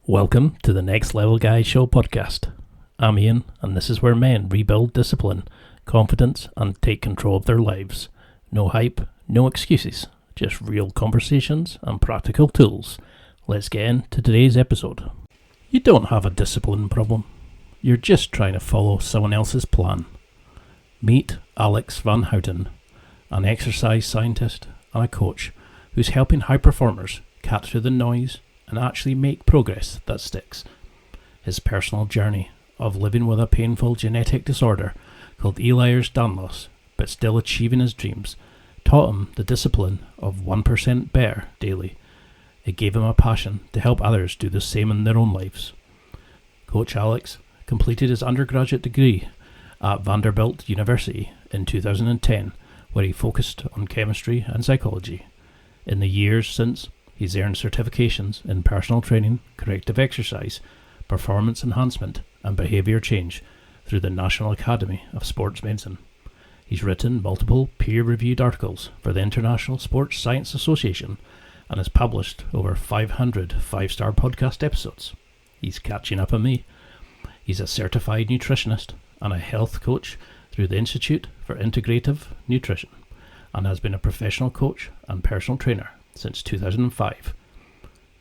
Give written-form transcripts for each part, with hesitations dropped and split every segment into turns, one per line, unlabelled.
Welcome to the Next Level Guy Show podcast. I'm Ian, and this is where men rebuild discipline, confidence, and take control of their lives. No hype, no excuses, just real conversations and practical tools. Let's get into today's episode. You don't have a discipline problem. You're just trying to follow someone else's plan. Meet Alex VanHouten, an exercise scientist and a coach who's helping high performers cut through the noise and actually make progress that sticks. His personal journey of living with a painful genetic disorder called Ehlers Danlos, but still achieving his dreams, taught him the discipline of 1% better daily. It gave him a passion to help others do the same in their own lives. Coach Alex completed his undergraduate degree at Vanderbilt University in 2010, where he focused on chemistry and psychology. In the years since, he's earned certifications in personal training, corrective exercise, performance enhancement, and behaviour change through the National Academy of Sports Medicine. He's written multiple peer-reviewed articles for the International Sports Science Association and has published over 500 five-star podcast episodes. He's catching up on me. He's a certified nutritionist and a health coach through the Institute for Integrative Nutrition and has been a professional coach and personal trainer since 2005.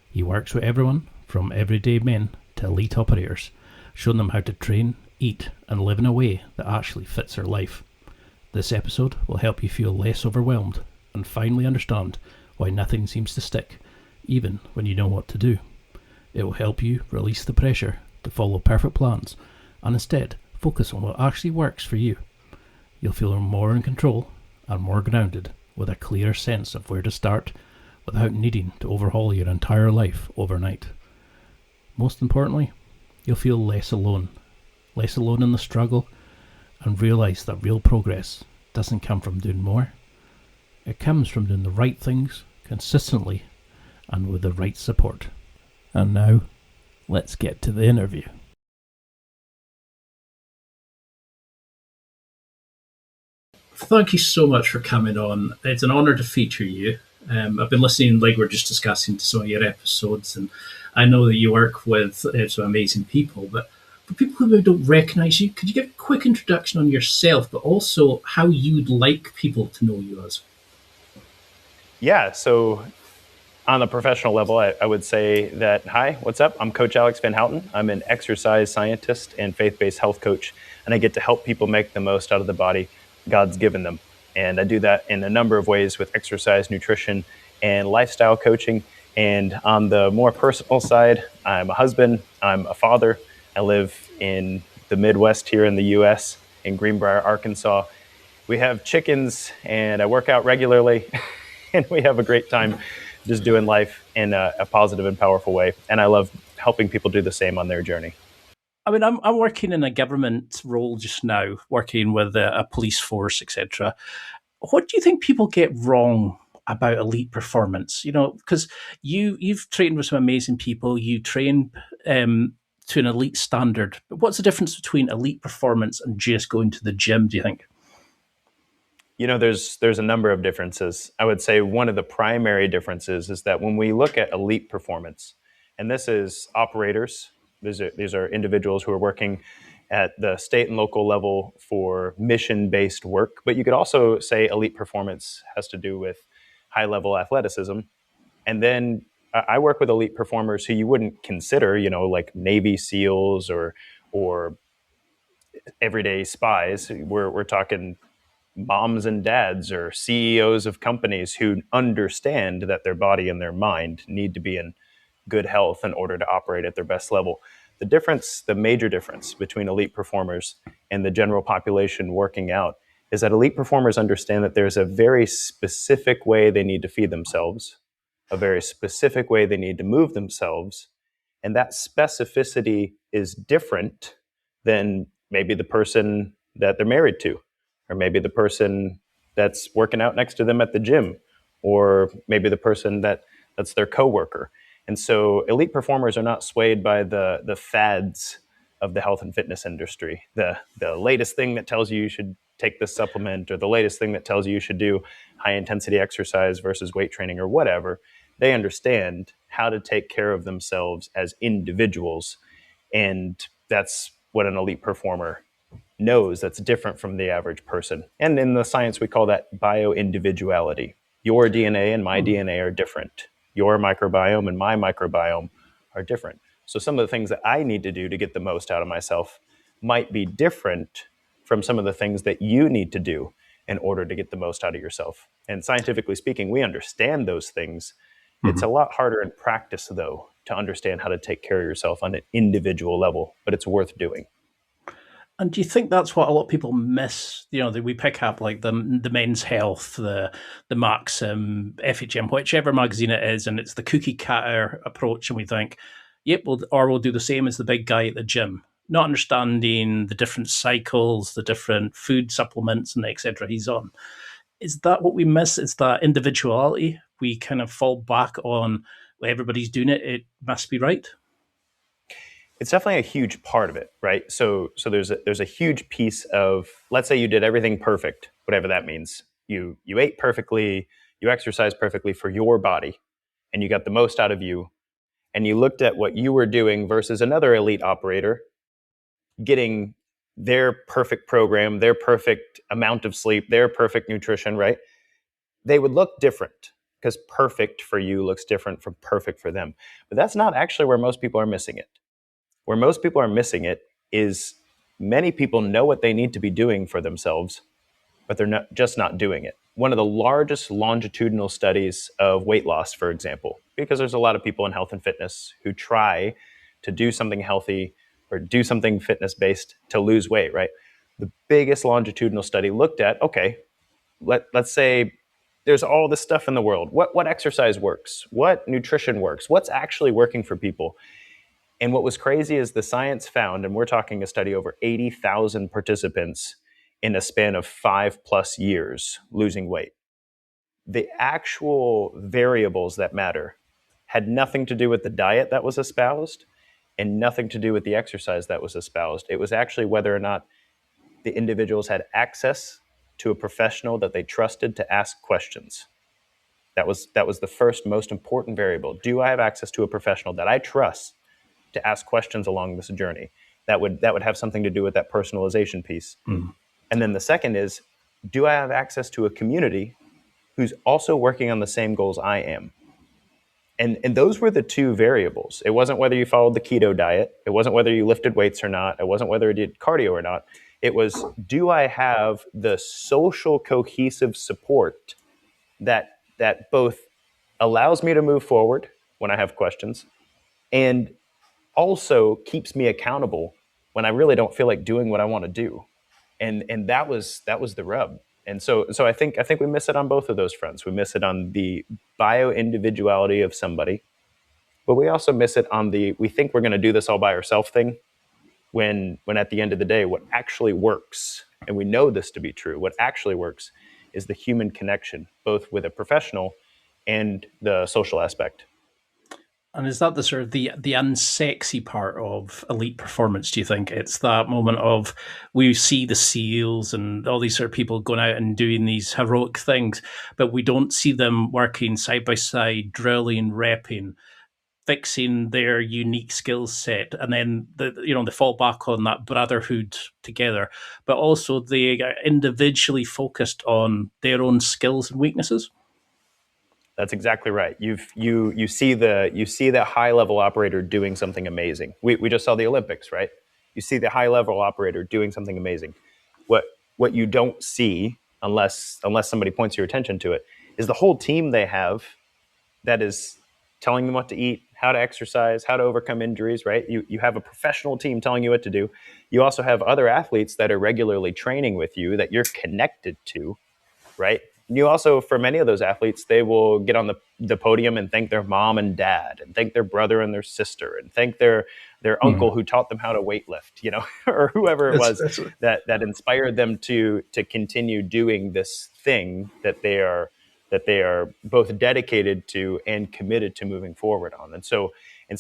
He works with everyone from everyday men to elite operators, showing them how to train, eat, and live in a way that actually fits their life. This episode will help you feel less overwhelmed and finally understand why nothing seems to stick, even when you know what to do. It will help you release the pressure to follow perfect plans and instead focus on what actually works for you. You'll feel more in control and more grounded with a clearer sense of where to start without needing to overhaul your entire life overnight. Most importantly, you'll feel less alone in the struggle, and realise that real progress doesn't come from doing more. It comes from doing the right things consistently and with the right support. And now, let's get to the interview. Thank you so much for coming on. It's an honour to feature you. I've been listening, like we're just discussing, to some of your episodes, and I know that you work with some amazing people, but for people who don't recognise you, could you give a quick introduction on yourself, but also how you'd like people to know you as?
Yeah, so on the professional level, I would say that, hi, what's up? I'm Coach Alex VanHouten. I'm an exercise scientist and faith-based health coach, and I get to help people make the most out of the body God's given them. And I do that in a number of ways with exercise, nutrition, and lifestyle coaching. And on the more personal side, I'm a husband, I'm a father. I live in the Midwest here in the U.S., in Greenbrier, Arkansas. We have chickens, and I work out regularly, and we have a great time just doing life in a positive and powerful way. And I love helping people do the same on their journey.
I mean, I'm working in a government role just now, working with a police force, etc. What do you think people get wrong about elite performance? You know, because you've trained with some amazing people, you train to an elite standard. But what's the difference between elite performance and just going to the gym, do you think?
You know, there's a number of differences. I would say one of the primary differences is that when we look at elite performance, and this is operators, these are individuals who are working at the state and local level for mission-based work, but you could also say elite performance has to do with high-level athleticism. And then I work with elite performers who you wouldn't consider, you know, like Navy SEALs or everyday spies. We're talking moms and dads or CEOs of companies who understand that their body and their mind need to be in good health in order to operate at their best level. The major difference between elite performers and the general population working out is that elite performers understand that there's a very specific way they need to feed themselves, a very specific way they need to move themselves, and that specificity is different than maybe the person that they're married to, or maybe the person that's working out next to them at the gym, or maybe the person that's their coworker. And so elite performers are not swayed by the fads of the health and fitness industry, the latest thing that tells you should take this supplement, or the latest thing that tells you should do high intensity exercise versus weight training or whatever. They understand how to take care of themselves as individuals. And that's what an elite performer knows, that's different from the average person. And in the science, we call that bioindividuality. Your DNA and my DNA are different. Your microbiome and my microbiome are different. So some of the things that I need to do to get the most out of myself might be different from some of the things that you need to do in order to get the most out of yourself. And scientifically speaking, we understand those things. It's a lot harder in practice, though, to understand how to take care of yourself on an individual level, but it's worth doing.
And do you think that's what a lot of people miss? You know, that we pick up like the Men's Health, the Maxim, FHM, whichever magazine it is, and it's the cookie cutter approach, and we think, yep, we'll do the same as the big guy at the gym, not understanding the different cycles, the different food supplements, and etc. he's on. Is that what we miss? Is that individuality? We kind of fall back on, well, everybody's doing it, it must be right.
It's definitely a huge part of it, right? So there's a huge piece of, let's say you did everything perfect, whatever that means. You ate perfectly, you exercised perfectly for your body, and you got the most out of you. And you looked at what you were doing versus another elite operator getting their perfect program, their perfect amount of sleep, their perfect nutrition, right? They would look different because perfect for you looks different from perfect for them. But that's not actually where most people are missing it. Where most people are missing it is many people know what they need to be doing for themselves, but they're just not doing it. One of the largest longitudinal studies of weight loss, for example, because there's a lot of people in health and fitness who try to do something healthy or do something fitness-based to lose weight, right? The biggest longitudinal study looked at, okay, let's say there's all this stuff in the world. What exercise works? What nutrition works? What's actually working for people? And what was crazy is the science found, and we're talking a study over 80,000 participants in a span of 5+ years losing weight. The actual variables that matter had nothing to do with the diet that was espoused and nothing to do with the exercise that was espoused. It was actually whether or not the individuals had access to a professional that they trusted to ask questions. That was the first most important variable. Do I have access to a professional that I trust to ask questions along this journey? That would have something to do with that personalization piece. And then the second is, do I have access to a community who's also working on the same goals I am? And those were the two variables. It wasn't whether you followed the keto diet. It wasn't whether you lifted weights or not. It wasn't whether you did cardio or not. It was, do I have the social cohesive support that both allows me to move forward when I have questions and also keeps me accountable when I really don't feel like doing what I want to do. And that was the rub. And so I think we miss it on both of those fronts. We miss it on the bio individuality of somebody, but we also miss it on the, we think we're going to do this all by ourselves thing, when at the end of the day, what actually works, and we know this to be true, what actually works is the human connection, both with a professional and the social aspect.
And is that the sort of the unsexy part of elite performance, do you think? It's that moment of, we see the SEALs and all these sort of people going out and doing these heroic things, but we don't see them working side by side, drilling, repping, fixing their unique skill set, and then they fall back on that brotherhood together, but also they are individually focused on their own skills and weaknesses.
That's exactly right. You see that high level operator doing something amazing. We just saw the Olympics, right? You see the high level operator doing something amazing. What you don't see, unless somebody points your attention to it, is the whole team they have that is telling them what to eat, how to exercise, how to overcome injuries, right? You have a professional team telling you what to do. You also have other athletes that are regularly training with you that you're connected to, right? You also, for many of those athletes, they will get on the podium and thank their mom and dad, and thank their brother and their sister, and thank their uncle who taught them how to weightlift, or whoever it was that inspired them to continue doing this thing that they are both dedicated to and committed to moving forward on. And so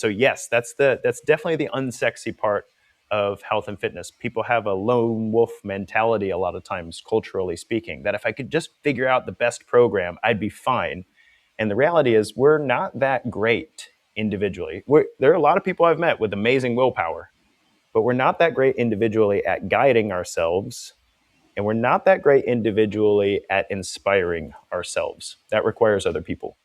yes, that's definitely the unsexy part of health and fitness. People have a lone wolf mentality a lot of times, culturally speaking, that if I could just figure out the best program, I'd be fine. And the reality is we're not that great individually. There are a lot of people I've met with amazing willpower, but we're not that great individually at guiding ourselves, and we're not that great individually at inspiring ourselves. That requires other people.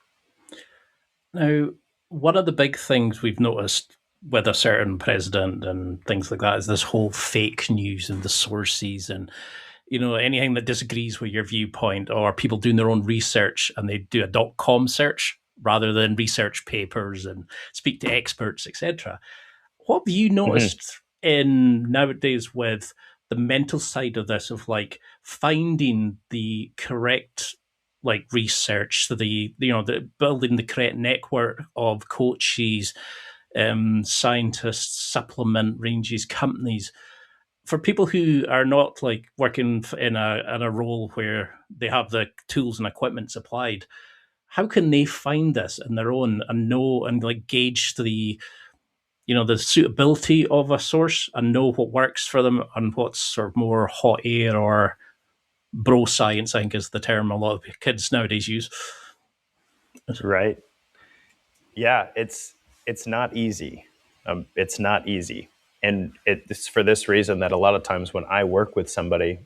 Now, one of the big things we've noticed with a certain president and things like that is this whole fake news and the sources and anything that disagrees with your viewpoint, or people doing their own research and they do a .com search rather than research papers and speak to experts, etc. What have you noticed in nowadays with the mental side of this, of like finding the correct research, the building the correct network of coaches, scientists, supplement ranges, companies, for people who are not working in a role where they have the tools and equipment supplied? How can they find this in their own and know and gauge the suitability of a source and know what works for them and what's sort of more hot air or bro science, I think is the term a lot of kids nowadays use?
Right. Yeah, it's not easy. It's not easy. And it's for this reason that a lot of times when I work with somebody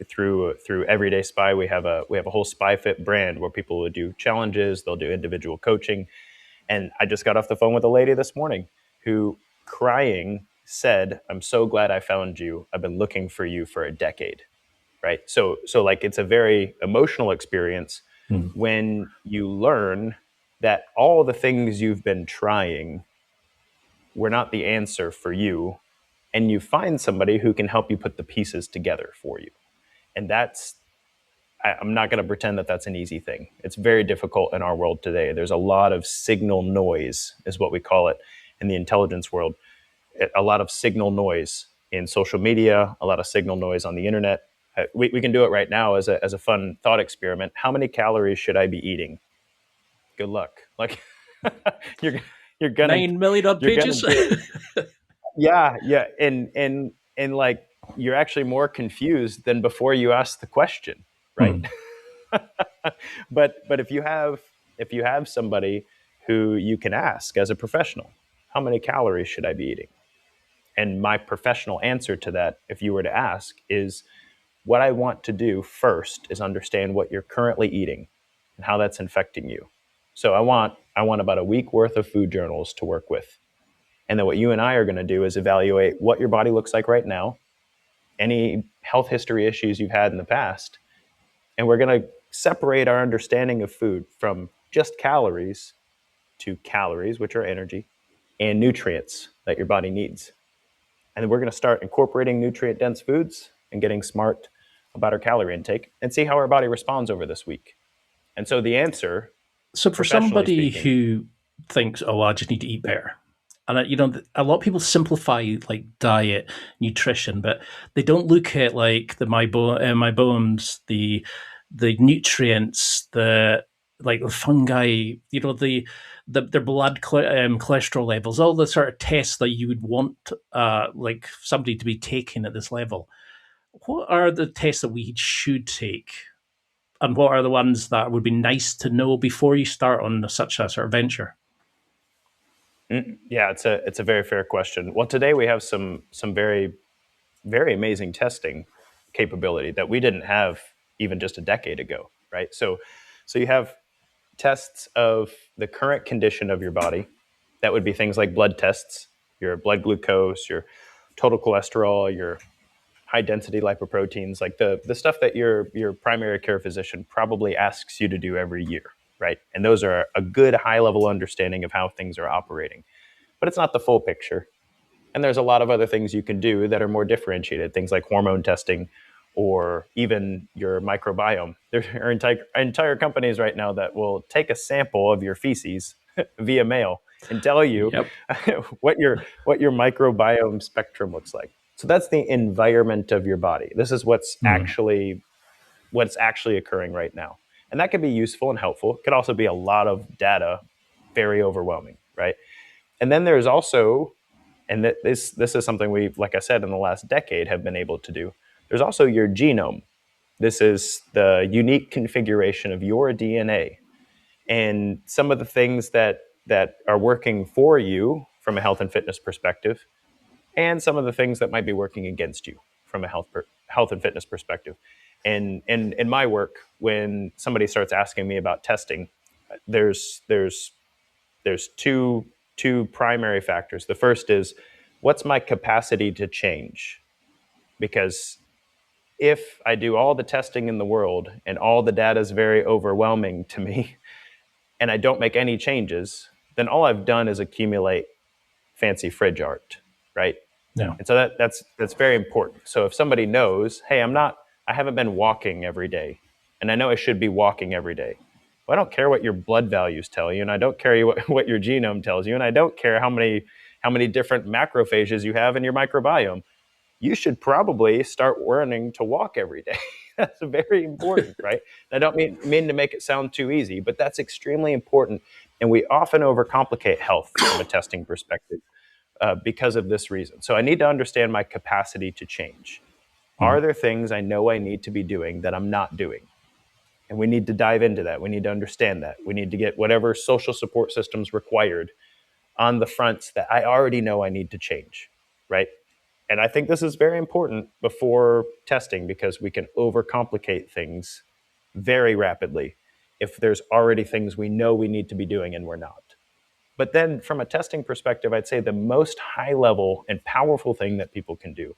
through Everyday Spy, we have a whole Spy Fit brand where people will do challenges, they'll do individual coaching. And I just got off the phone with a lady this morning who, crying, said, "I'm so glad I found you. I've been looking for you for a decade." Right? So like it's a very emotional experience when you learn that all the things you've been trying were not the answer for you, and you find somebody who can help you put the pieces together for you. And I'm not going to pretend that that's an easy thing. It's very difficult in our world today. There's a lot of signal noise, is what we call it in the intelligence world. A lot of signal noise in social media, a lot of signal noise on the internet. We can do it right now as a fun thought experiment. How many calories should I be eating? Good luck. Like you're gonna
9 million odd pages.
Yeah, and like you're actually more confused than before you asked the question, right? But if you have somebody who you can ask as a professional, how many calories should I be eating? And my professional answer to that, if you were to ask, is what I want to do first is understand what you're currently eating and how that's infecting you. So I want about a week worth of food journals to work with. And then what you and I are going to do is evaluate what your body looks like right now, any health history issues you've had in the past, and we're going to separate our understanding of food from just calories to calories, which are energy, and nutrients that your body needs. And then we're going to start incorporating nutrient-dense foods and getting smart about our calorie intake and see how our body responds over this week. And so the answer,
so for somebody who thinks, oh, I just need to eat better, and a lot of people simplify diet, nutrition, but they don't look at the mybomes, the nutrients, the fungi, their blood cholesterol levels, all the sort of tests that you would want somebody to be taking at this level. What are the tests that we should take, and what are the ones that would be nice to know before you start on such a sort of venture?
Yeah, it's a very fair question. Well, today we have some very, very amazing testing capability that we didn't have even just a decade ago, right? So you have tests of the current condition of your body. That would be things like blood tests, your blood glucose, your total cholesterol, your high density lipoproteins, like the stuff that your primary care physician probably asks you to do every year, right? And those are a good high level understanding of how things are operating. But it's not the full picture. And there's a lot of other things you can do that are more differentiated, things like hormone testing or even your microbiome. There are entire companies right now that will take a sample of your feces via mail and tell you what your microbiome spectrum looks like. So that's the environment of your body. This is what's actually occurring right now. And that can be useful and helpful. It could also be a lot of data, very overwhelming, right? And then there's also, and this is something we, like I said, in the last decade have been able to do. There's also your genome. This is the unique configuration of your DNA. and some of the things that are working for you from a health and fitness perspective, and some of the things that might be working against you from a health and fitness perspective. And in my work, when somebody starts asking me about testing, there's two primary factors. The first is, what's my capacity to change? Because if I do all the testing in the world and all the data is very overwhelming to me and I don't make any changes, then all I've done is accumulate fancy fridge art, right?
Yeah.
And so that's very important. So if somebody knows, hey, I haven't been walking every day, and I know I should be walking every day. Well, I don't care what your blood values tell you, and I don't care what your genome tells you, and I don't care how many different macrophages you have in your microbiome. You should probably start learning to walk every day. That's very important, right? I don't mean to make it sound too easy, but that's extremely important. And we often overcomplicate health from a testing perspective because of this reason. So I need to understand my capacity to change. Are there things I know I need to be doing that I'm not doing? And we need to dive into that. We need to understand that. We need to get whatever social support systems required on the fronts that I already know I need to change, right? And I think this is very important before testing, because we can overcomplicate things very rapidly if there's already things we know we need to be doing and we're not. But then from a testing perspective, I'd say the most high level and powerful thing that people can do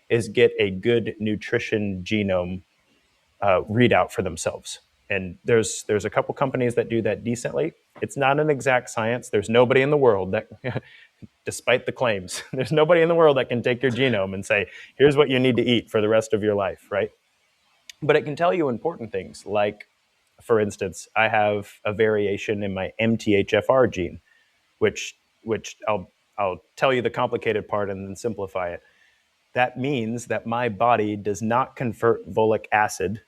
is get a good nutrition genome readout for themselves. And there's a couple companies that do that decently. It's not an exact science. There's nobody in the world that, despite the claims, there's nobody in the world that can take your genome and say, here's what you need to eat for the rest of your life, right? But it can tell you important things. Like, for instance, I have a variation in my MTHFR gene, which I'll tell you the complicated part and then simplify it. That means that my body does not convert folic acid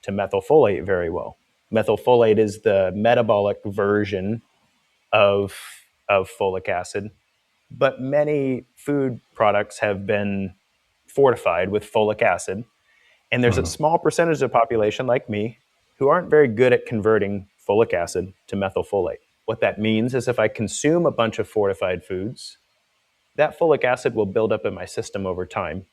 to methylfolate very well. Methylfolate is the metabolic version of folic acid, but many food products have been fortified with folic acid. And there's a small percentage of the population like me who aren't very good at converting folic acid to methylfolate. What that means is if I consume a bunch of fortified foods, that folic acid will build up in my system over time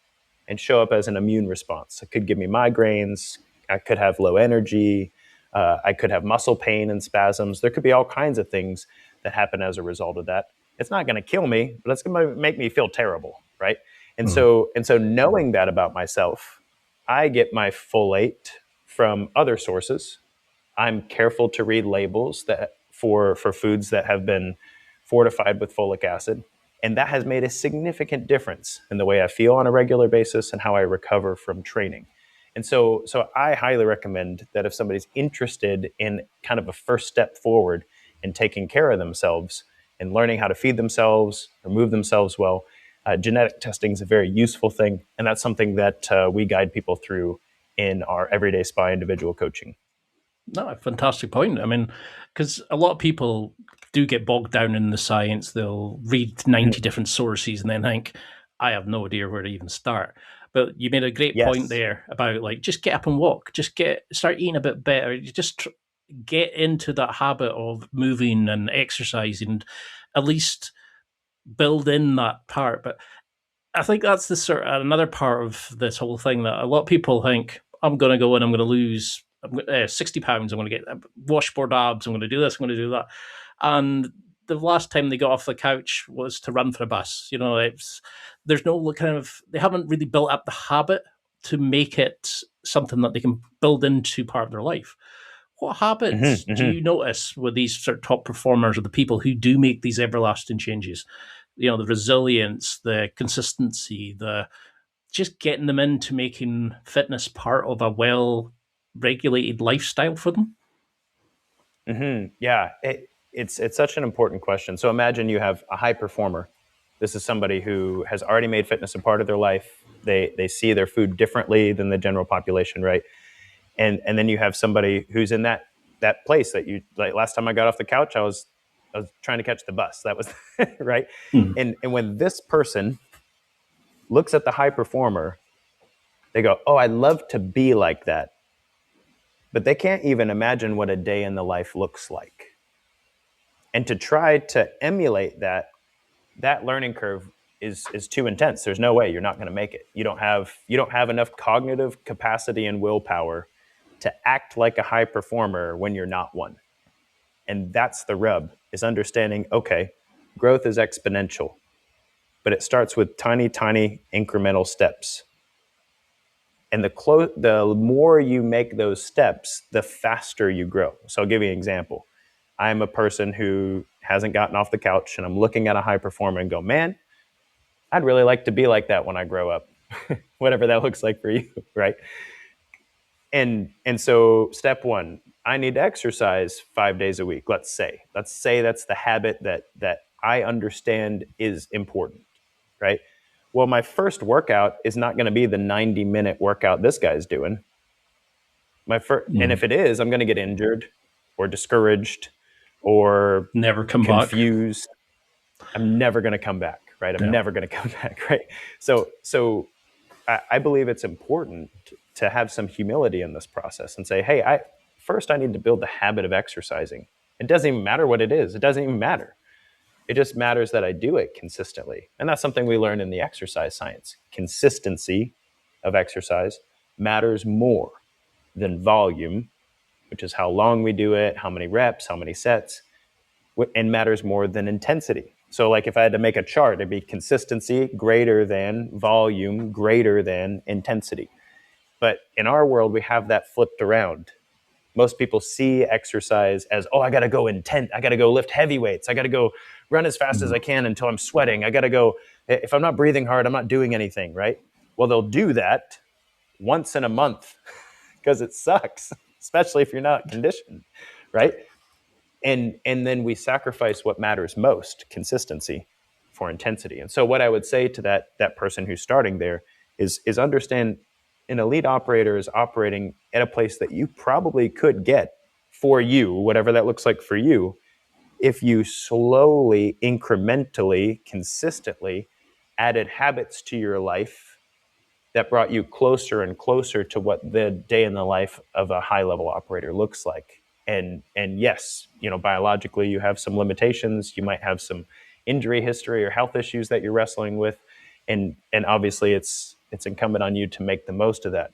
and show up as an immune response. It could give me migraines. I could have low energy. I could have muscle pain and spasms. There could be all kinds of things that happen as a result of that. It's not going to kill me, but it's going to make me feel terrible, right? And so knowing that about myself, I get my folate from other sources. I'm careful to read labels that for foods that have been fortified with folic acid. And that has made a significant difference in the way I feel on a regular basis and how I recover from training. And so I highly recommend that if somebody's interested in kind of a first step forward in taking care of themselves and learning how to feed themselves or move themselves well, genetic testing is a very useful thing. And that's something that we guide people through in our Everyday Spa individual coaching.
No, fantastic point. I mean, because a lot of people do get bogged down in the science. They'll read 90 different sources and then think, I have no idea where to even start. But you made a great point there about, like, just get up and walk, start eating a bit better. You just get into that habit of moving and exercising, at least build in that part. But I think that's the sort of another part of this whole thing that a lot of people think, I'm going to go and I'm going to lose 60 pounds. I'm going to get washboard abs. I'm going to do this. I'm going to do that. And the last time they got off the couch was to run for a bus. You know, there's no kind of, they haven't really built up the habit to make it something that they can build into part of their life. What habits do you notice with these sort of top performers or the people who do make these everlasting changes? You know, the resilience, the consistency, the just getting them into making fitness part of a well-regulated lifestyle for them?
Yeah, it's such an important question. So imagine you have a high performer. This is somebody who has already made fitness a part of their life. They see their food differently than the general population, right? And then you have somebody who's in that place that you, like, last time I got off the couch, I was trying to catch the bus. That was right. And when this person looks at the high performer, they go, oh, I'd love to be like that. but they can't even imagine what a day in the life looks like. And to try to emulate that learning curve is too intense. There's no way you're not going to make it. You don't have enough cognitive capacity and willpower to act like a high performer when you're not one. And that's the rub, is understanding, okay, growth is exponential, but it starts with tiny, tiny incremental steps. And the more you make those steps, the faster you grow. So I'll give you an example. I'm a person who hasn't gotten off the couch, and I'm looking at a high performer and go, man, I'd really like to be like that when I grow up, whatever that looks like for you, right? And so step one, I need to exercise 5 days a week. Let's say that's the habit that I understand is important, right? Well, my first workout is not going to be the 90-minute workout this guy's doing. And if it is, I'm going to get injured or discouraged or
never come
confused. I'm never going to come back, right? I'm never going to come back, right? So I believe it's important to have some humility in this process and say, hey, I need to build the habit of exercising. It doesn't even matter what it is. It doesn't even matter. It just matters that I do it consistently. And that's something we learn in the exercise science. Consistency of exercise matters more than volume, which is how long we do it, how many reps, how many sets, and matters more than intensity. So like if I had to make a chart, it'd be consistency greater than volume greater than intensity. But in our world, we have that flipped around. Most people see exercise as, oh, I got to go intense. I got to go lift heavy weights. I got to go run as fast as I can until I'm sweating. I got to go, if I'm not breathing hard, I'm not doing anything, right? Well, they'll do that once in a month because it sucks, especially if you're not conditioned, right? And then we sacrifice what matters most, consistency, for intensity. And so what I would say to that person who's starting there is understand an elite operator is operating at a place that you probably could get for you, whatever that looks like for you, if you slowly, incrementally, consistently added habits to your life that brought you closer and closer to what the day in the life of a high-level operator looks like. And yes, biologically you have some limitations. You might have some injury history or health issues that you're wrestling with, and obviously it's incumbent on you to make the most of that.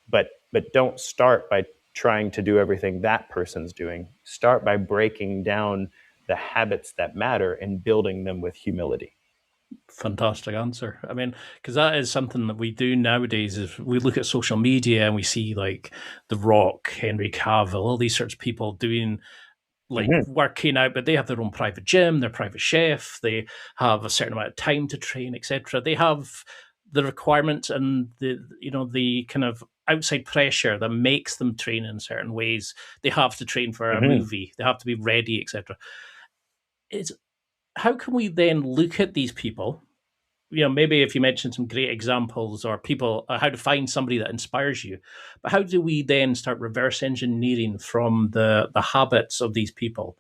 But don't start by trying to do everything that person's doing. Start by breaking down the habits that matter and building them with humility.
Fantastic answer. I mean, because that is something that we do nowadays. Is we look at social media and we see like The Rock, Henry Cavill, all these sorts of people doing like working out, but they have their own private gym, their private chef, they have a certain amount of time to train, etc. They have the requirements and the kind of outside pressure that makes them train in certain ways. They have to train for a movie, they have to be ready, etc. How can we then look at these people? Maybe if you mentioned some great examples or people, how to find somebody that inspires you, but how do we then start reverse engineering from the habits of these people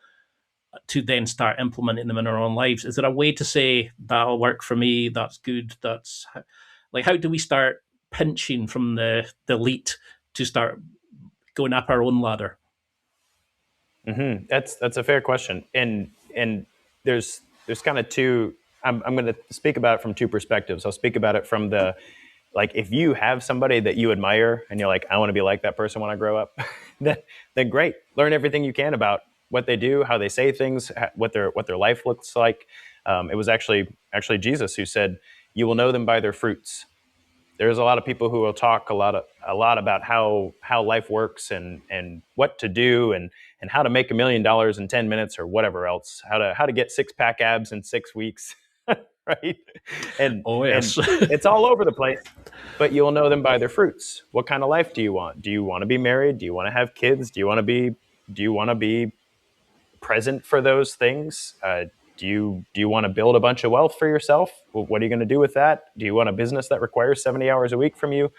to then start implementing them in our own lives? Is there a way to say that'll work for me? That's good. That's like, how do we start pinching from the elite to start going up our own ladder?
That's a fair question, and there's kind of two. I'm going to speak about it from two perspectives. I'll speak about it from the, like, if you have somebody that you admire and you're like, I want to be like that person when I grow up, then great. Learn everything you can about what they do, how they say things, what their life looks like. It was actually Jesus who said, "You will know them by their fruits." There's a lot of people who will talk a lot about how life works and what to do and how to make $1 million in 10 minutes or whatever else, how to get 6-pack abs in 6 weeks, right? And
yes.
and it's all over the place, but you'll know them by their fruits. What kind of life do you want? Do you want to be married? Do you want to have kids? Do you want to be present for those things? Do you want to build a bunch of wealth for yourself? Well, what are you going to do with that? Do you want a business that requires 70 hours a week from you?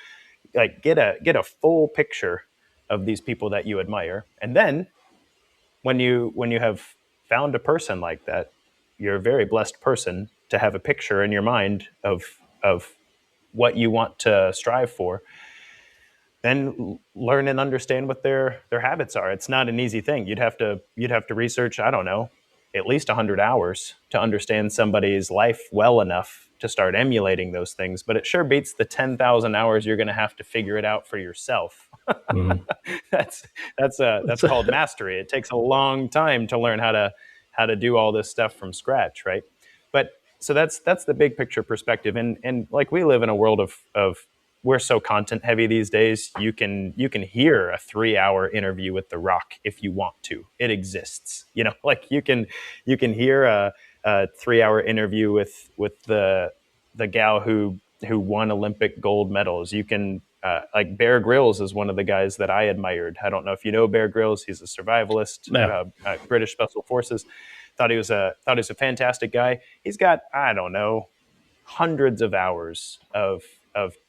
Like, get a full picture of these people that you admire. And then when you have found a person like that, you're a very blessed person to have a picture in your mind of what you want to strive for. then learn and understand what their habits are. It's not an easy thing. You'd have to research, I don't know, at least 100 hours to understand somebody's life well enough to start emulating those things. But it sure beats the 10,000 hours you're going to have to figure it out for yourself. Mm-hmm. That's called mastery. It takes a long time to learn how to do all this stuff from scratch, right? But so that's the big picture perspective. And like, we live in a world of we're so content heavy these days. You can hear a 3-hour interview with The Rock if you want to. It exists. Like, you can hear a 3-hour interview with the gal who won Olympic gold medals. You can like, Bear Grylls is one of the guys that I admired. I don't know if you know Bear Grylls. He's a survivalist, British Special Forces. Thought he was a fantastic guy. He's got, I don't know, hundreds of hours of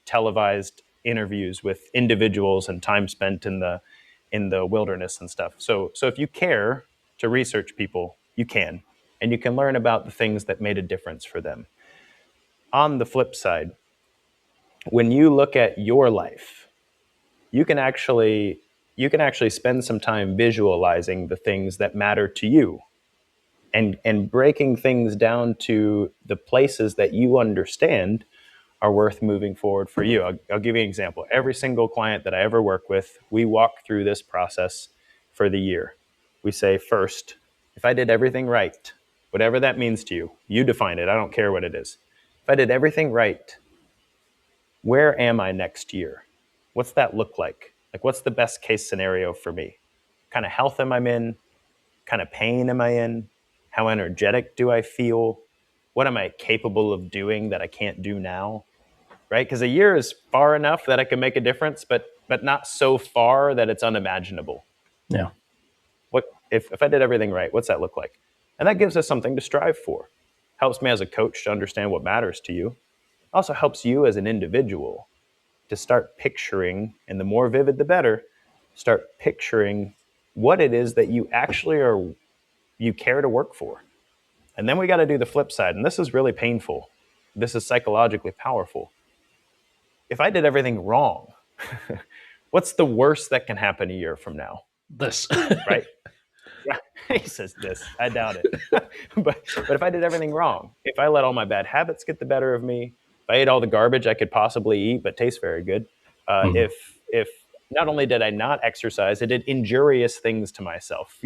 televised interviews with individuals and time spent in the wilderness and stuff. So if you care to research people, you can, and you can learn about the things that made a difference for them. On the flip side, when you look at your life, you can actually spend some time visualizing the things that matter to you, and breaking things down to the places that you understand are worth moving forward for you. I'll give you an example. Every single client that I ever work with, we walk through this process for the year. We say, first, if I did everything right, whatever that means to you, you define it. I don't care what it is. If I did everything right, where am I next year? What's that look like? Like, what's the best case scenario for me? What kind of health am I in? What kind of pain am I in? How energetic do I feel? What am I capable of doing that I can't do now? Right? Because a year is far enough that I can make a difference, but not so far that it's unimaginable.
Yeah.
What if I did everything right? What's that look like? And that gives us something to strive for. Helps me as a coach to understand what matters to you. Also helps you as an individual to start picturing, and the more vivid the better, start picturing what it is that you actually you care to work for. And then we got to do the flip side. And this is really painful. This is psychologically powerful. If I did everything wrong, what's the worst that can happen a year from now?
This.
Right? Yeah. He says this. I doubt it. But if I did everything wrong, if I let all my bad habits get the better of me, if I ate all the garbage I could possibly eat but tastes very good, if not only did I not exercise, I did injurious things to myself,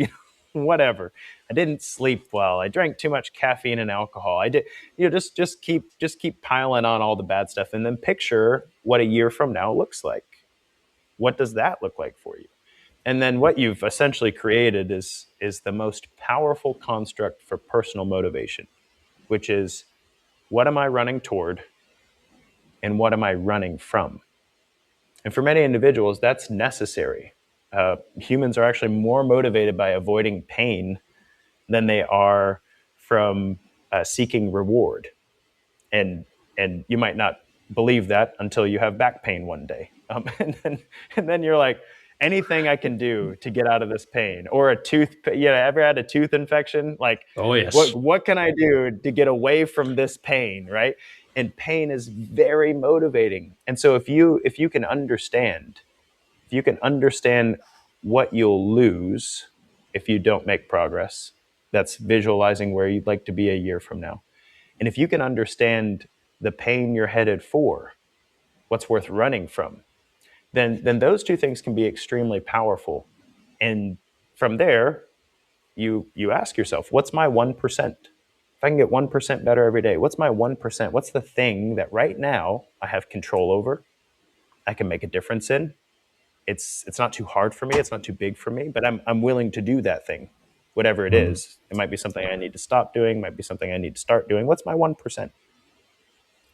whatever. I didn't sleep well. I drank too much caffeine and alcohol. I did, just keep piling on all the bad stuff, and then picture what a year from now looks like. What does that look like for you? And then what you've essentially created is the most powerful construct for personal motivation, which is, what am I running toward and what am I running from? And for many individuals, that's necessary. Humans are actually more motivated by avoiding pain than they are from seeking reward. And you might not believe that until you have back pain one day. And then you're like, anything I can do to get out of this pain, or a tooth, ever had a tooth infection? Like,
oh yes,
what can I do to get away from this pain, right? And pain is very motivating. And so if you can understand, what you'll lose if you don't make progress, that's visualizing where you'd like to be a year from now. And if you can understand the pain you're headed for, what's worth running from, then those two things can be extremely powerful. And from there, you ask yourself, what's my 1%? If I can get 1% better every day, what's my 1%? What's the thing that right now I have control over, I can make a difference in? It's not too hard for me, it's not too big for me, but I'm willing to do that thing, whatever it is. It might be something I need to stop doing, might be something I need to start doing. What's my 1%?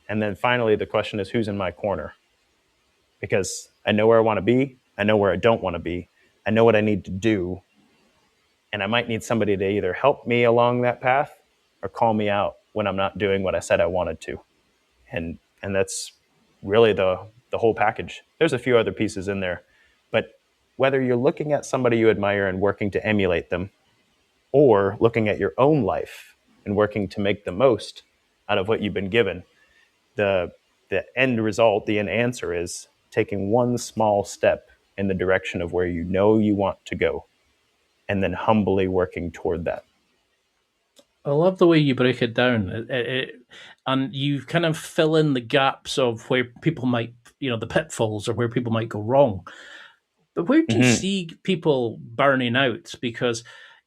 And then finally, the question is, who's in my corner? Because I know where I want to be, I know where I don't want to be, I know what I need to do, and I might need somebody to either help me along that path or call me out when I'm not doing what I said I wanted to. And that's really the whole package. There's a few other pieces in there, but whether you're looking at somebody you admire and working to emulate them, or looking at your own life and working to make the most out of what you've been given, the end result, the end answer is taking one small step in the direction of where you know you want to go, and then humbly working toward that.
I love the way you break it down, and you kind of fill in the gaps of where people might, the pitfalls or where people might go wrong. But where do you
Mm-hmm.
see people burning out? Because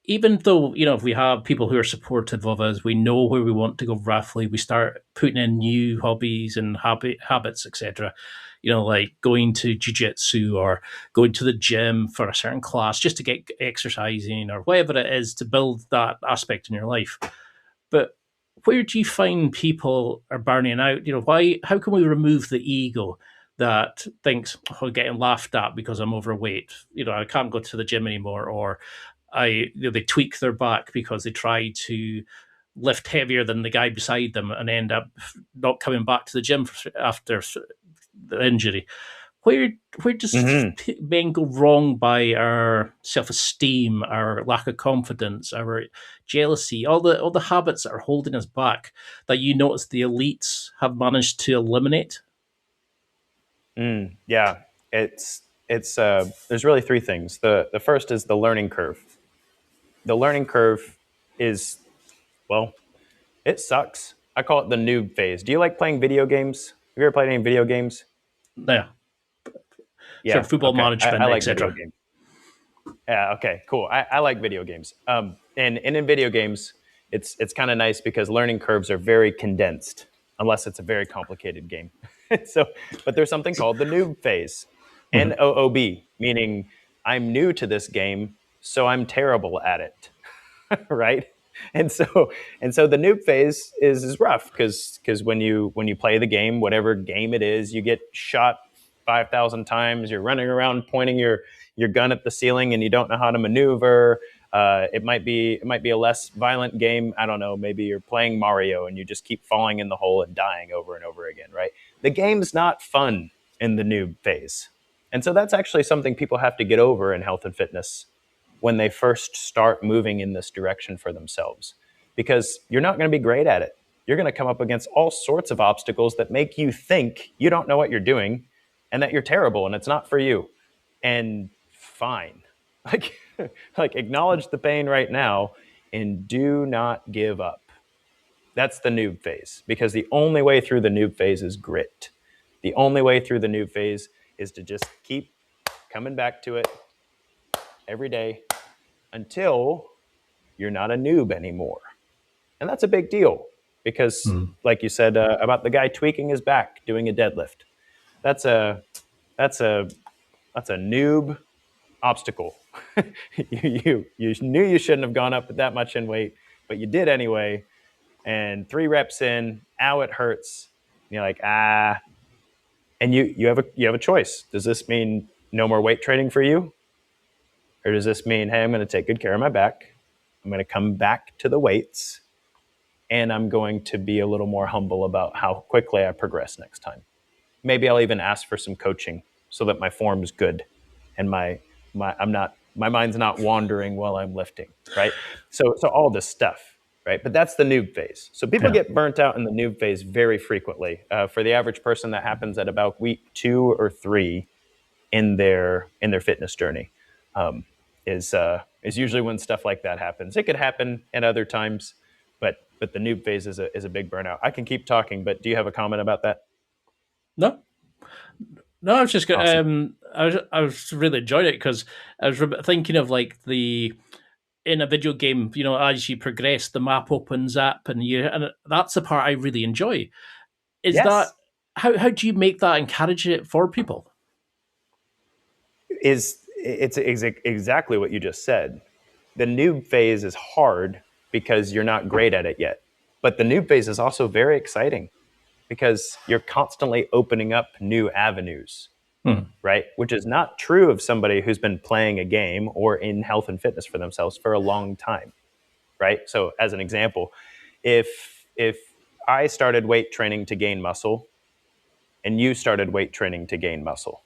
even though, if we have people who are supportive of us, we know where we want to go roughly, we start putting in new hobbies and habits, etc. Like going to jiu-jitsu or going to the gym for a certain class just to get exercising or whatever it is to build that aspect in your life. But where do you find people are burning out? How can we remove the ego that thinks, oh, getting laughed at because I'm overweight? I can't go to the gym anymore, or they tweak their back because they try to lift heavier than the guy beside them and end up not coming back to the gym after the injury. Where does
Mm-hmm.
men go wrong by our self-esteem, our lack of confidence, our jealousy, all the habits that are holding us back that you notice the elites have managed to eliminate?
Yeah, it's there's really three things. The first is the learning curve. The learning curve is, well, it sucks. I call it the noob phase. Do you like playing video games? Have you ever played any video games?
Yeah, sort
Yeah.
of football
Okay. I
management,
like video
etc.
games. Yeah. Okay. Cool. I like video games. And in video games, it's kind of nice because learning curves are very condensed, unless it's a very complicated game. So, but there's something called the noob phase,
Mm-hmm.
NOOB, meaning I'm new to this game, so I'm terrible at it. Right? And so the noob phase is rough because when you play the game, whatever game it is, you get shot 5,000 times. You're running around pointing your gun at the ceiling, and you don't know how to maneuver. It might be a less violent game. I don't know. Maybe you're playing Mario and you just keep falling in the hole and dying over and over again. Right? The game's not fun in the noob phase, and so that's actually something people have to get over in health and fitness when they first start moving in this direction for themselves, because you're not going to be great at it. You're going to come up against all sorts of obstacles that make you think you don't know what you're doing and that you're terrible and it's not for you. And fine. Like like acknowledge the pain right now and do not give up. That's the noob phase, because the only way through the noob phase is grit. The only way through the noob phase is to just keep coming back to it every day until you're not a noob anymore. And that's a big deal because, like you said, about the guy tweaking his back doing a deadlift. That's a that's a that's a noob obstacle. You knew you shouldn't have gone up that much in weight, but you did anyway. And 3 reps in, ow, it hurts. And you're like, and you have a choice. Does this mean no more weight training for you, or does this mean, hey, I'm going to take good care of my back? I'm going to come back to the weights, and I'm going to be a little more humble about how quickly I progress next time. Maybe I'll even ask for some coaching so that my form's good and my mind's not wandering while I'm lifting, right? So all this stuff, right? But that's the noob phase. So people
Yeah.
get burnt out in the noob phase very frequently. For the average person, that happens at about week 2 or 3 in their fitness journey. Is usually when stuff like that happens. It could happen at other times, but the noob phase is a big burnout. I can keep talking, but do you have a comment about that?
No, no, I was just
Awesome.
I was really enjoying it because I was thinking of like the in a video game, as you progress, the map opens up, and that's the part I really enjoy. Is that
Yes,
how do you make that encourage it for people?
it's exactly what you just said. The noob phase is hard because you're not great at it yet, but the noob phase is also very exciting because you're constantly opening up new avenues,
Hmm.
right? Which is not true of somebody who's been playing a game or in health and fitness for themselves for a long time, right? So, as an example, if I started weight training to gain muscle and you started weight training to gain muscle,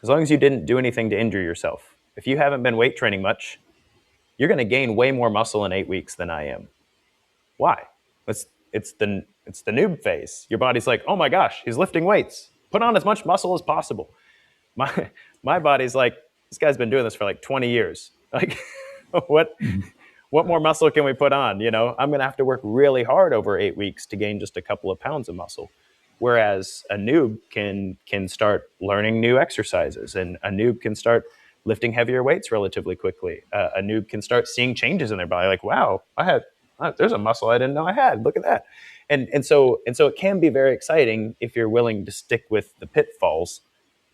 as long as you didn't do anything to injure yourself, if you haven't been weight training much, you're going to gain way more muscle in 8 weeks than I am. Why? It's the noob phase. Your body's like, oh my gosh, he's lifting weights. put on as much muscle as possible. My body's like, this guy's been doing this for like 20 years. Like, what more muscle can we put on? I'm going to have to work really hard over 8 weeks to gain just a couple of pounds of muscle. Whereas a noob can start learning new exercises, and a noob can start lifting heavier weights relatively quickly. A noob can start seeing changes in their body, like, wow, there's a muscle I didn't know I had. Look at that. And so it can be very exciting if you're willing to stick with the pitfalls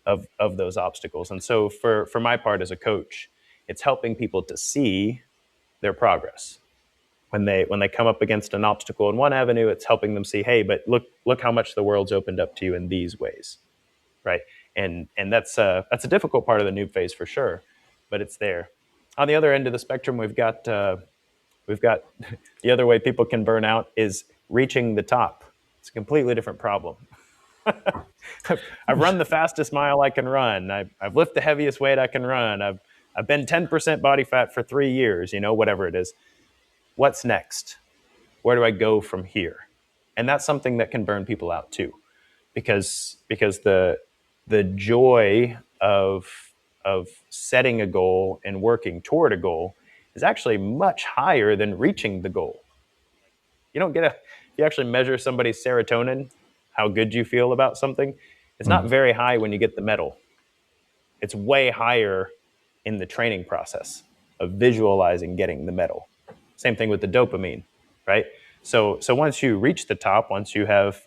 of those obstacles. And so for my part as a coach, it's helping people to see their progress. When they come up against an obstacle in one avenue, it's helping them see, hey, but look how much the world's opened up to you in these ways, right? And that's a difficult part of the noob phase for sure, but it's there. On the other end of the spectrum, we've got the other way people can burn out is reaching the top. It's a completely different problem. I've run the fastest mile I can run. I've lifted the heaviest weight I can run. I've been 10% body fat for 3 years, whatever it is. What's next? Where do I go from here? And that's something that can burn people out too, because the joy of setting a goal and working toward a goal is actually much higher than reaching the goal. If you actually measure somebody's serotonin, how good you feel about something, it's not very high when you get the medal. It's way higher in the training process of visualizing getting the medal. Same thing with the dopamine, right? So once you reach the top, once you have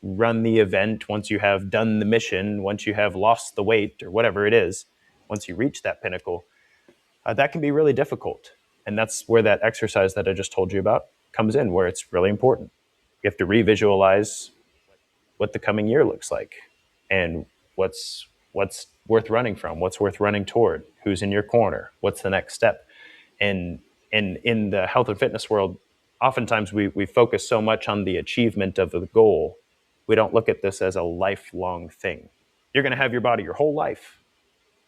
run the event, once you have done the mission, once you have lost the weight or whatever it is, once you reach that pinnacle, that can be really difficult. And that's where that exercise that I just told you about comes in, where it's really important. You have to revisualize what the coming year looks like and what's worth running from, what's worth running toward, who's in your corner, what's the next step. And in the health and fitness world, oftentimes we focus so much on the achievement of the goal, we don't look at this as a lifelong thing. You're going to have your body your whole life.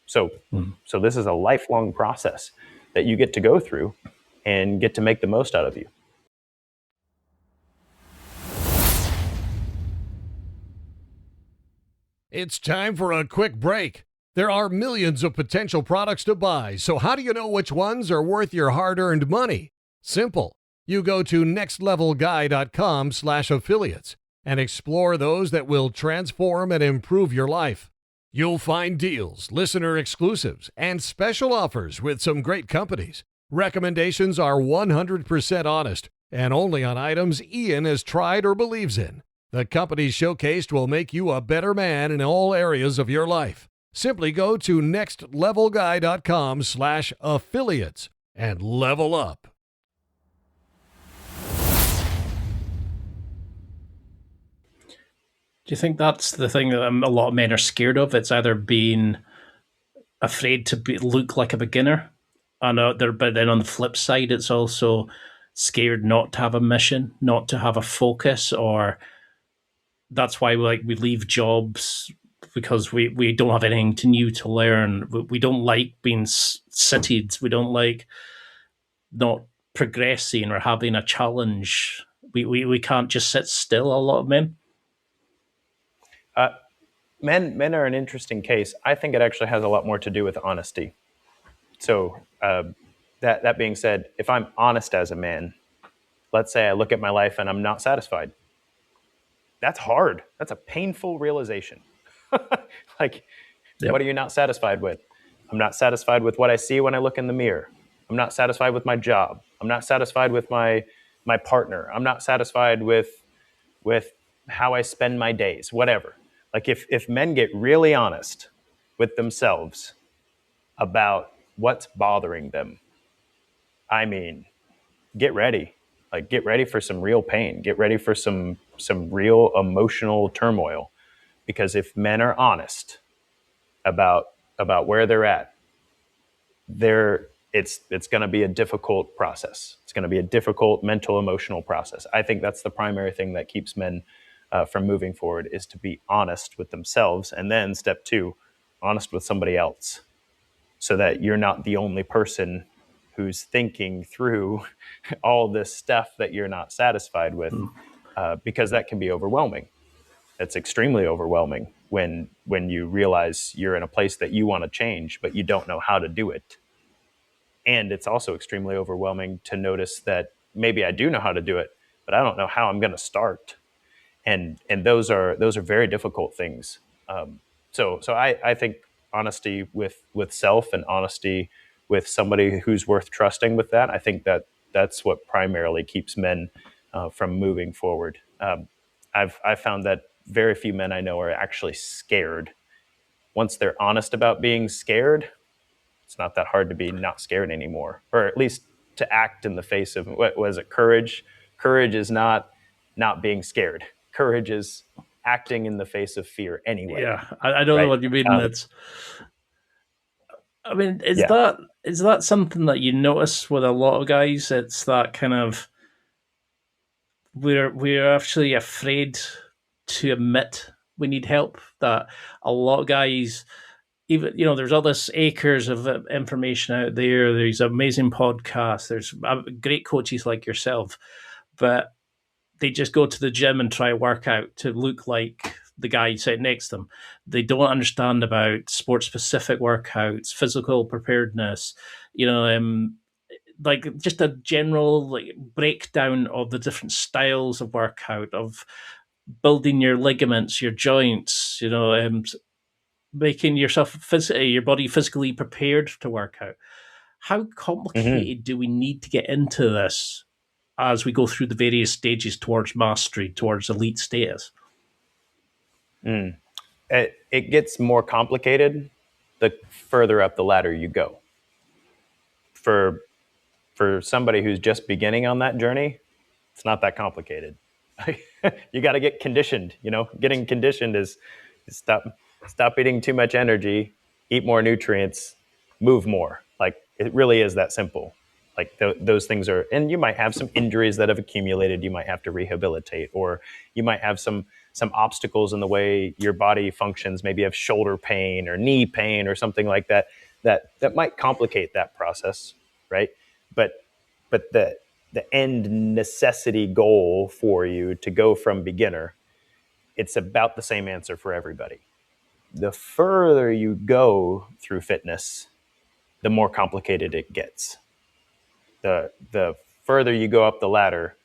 So this is a lifelong process that you get to go through and get to make the most out of you.
It's time for a quick break. There are millions of potential products to buy, so how do you know which ones are worth your hard-earned money? Simple. You go to nextlevelguy.com/affiliates and explore those that will transform and improve your life. You'll find deals, listener exclusives, and special offers with some great companies. Recommendations are 100% honest and only on items Ian has tried or believes in. The companies showcased will make you a better man in all areas of your life. Simply go to nextlevelguy.com/affiliates and level up.
Do you think that's the thing that a lot of men are scared of? It's either being afraid to look like a beginner, but then on the flip side, it's also scared not to have a mission, not to have a focus, or that's why we leave jobs because we don't have anything new to learn. We don't like being seated. We don't like not progressing or having a challenge. We can't just sit still, a lot of men.
Men are an interesting case. I think it actually has a lot more to do with honesty. So that being said, if I'm honest as a man, let's say I look at my life and I'm not satisfied. That's hard. That's a painful realization. Like, yep. What are you not satisfied with? I'm not satisfied with what I see when I look in the mirror. I'm not satisfied with my job. I'm not satisfied with my partner. I'm not satisfied with how I spend my days, whatever. Like if men get really honest with themselves about what's bothering them, I mean, get ready. Like, get ready for some real pain. Get ready for some real emotional turmoil. Because if men are honest about where they're at, it's going to be a difficult process. It's going to be a difficult mental, emotional process. I think that's the primary thing that keeps men from moving forward, is to be honest with themselves. And then step 2, honest with somebody else, so that you're not the only person who's thinking through all this stuff that you're not satisfied with, because that can be overwhelming. It's extremely overwhelming. when you realize you're in a place that you want to change, but you don't know how to do it. And it's also extremely overwhelming to notice that maybe I do know how to do it, but I don't know how I'm going to start. And those are very difficult things. So I think honesty with self and honesty with somebody who's worth trusting with that, I think that's what primarily keeps men from moving forward. I've found that very few men I know are actually scared. Once they're honest about being scared, it's not that hard to be not scared anymore, or at least to act in the face of, what was it, courage? Courage is not being scared. Courage is acting in the face of fear anyway.
Yeah, I don't know
right?
what you mean. Is
Yeah.
that something that you notice with a lot of guys? It's that kind of we're actually afraid to admit we need help. That a lot of guys, even there's all this acres of information out there. There's amazing podcasts. There's great coaches like yourself, but they just go to the gym and try work out to look like the guy sitting next to them. They don't understand about sport-specific workouts, physical preparedness, like just a general breakdown of the different styles of workout, of building your ligaments, your joints, making yourself your body physically prepared to work out. How complicated do we need to get into this as we go through the various stages towards mastery, towards elite status?
It gets more complicated the further up the ladder you go. For somebody who's just beginning on that journey, it's not that complicated. You got to get conditioned. Getting conditioned is stop eating too much energy, eat more nutrients, move more. Like, it really is that simple. Like, those things are, and you might have some injuries that have accumulated. You might have to rehabilitate, or you might have some obstacles in the way your body functions. Maybe you have shoulder pain or knee pain or something like that might complicate that process, right? But the end necessity goal for you to go from beginner, it's about the same answer for everybody. The further you go through fitness, the more complicated it gets. The further you go up the ladder,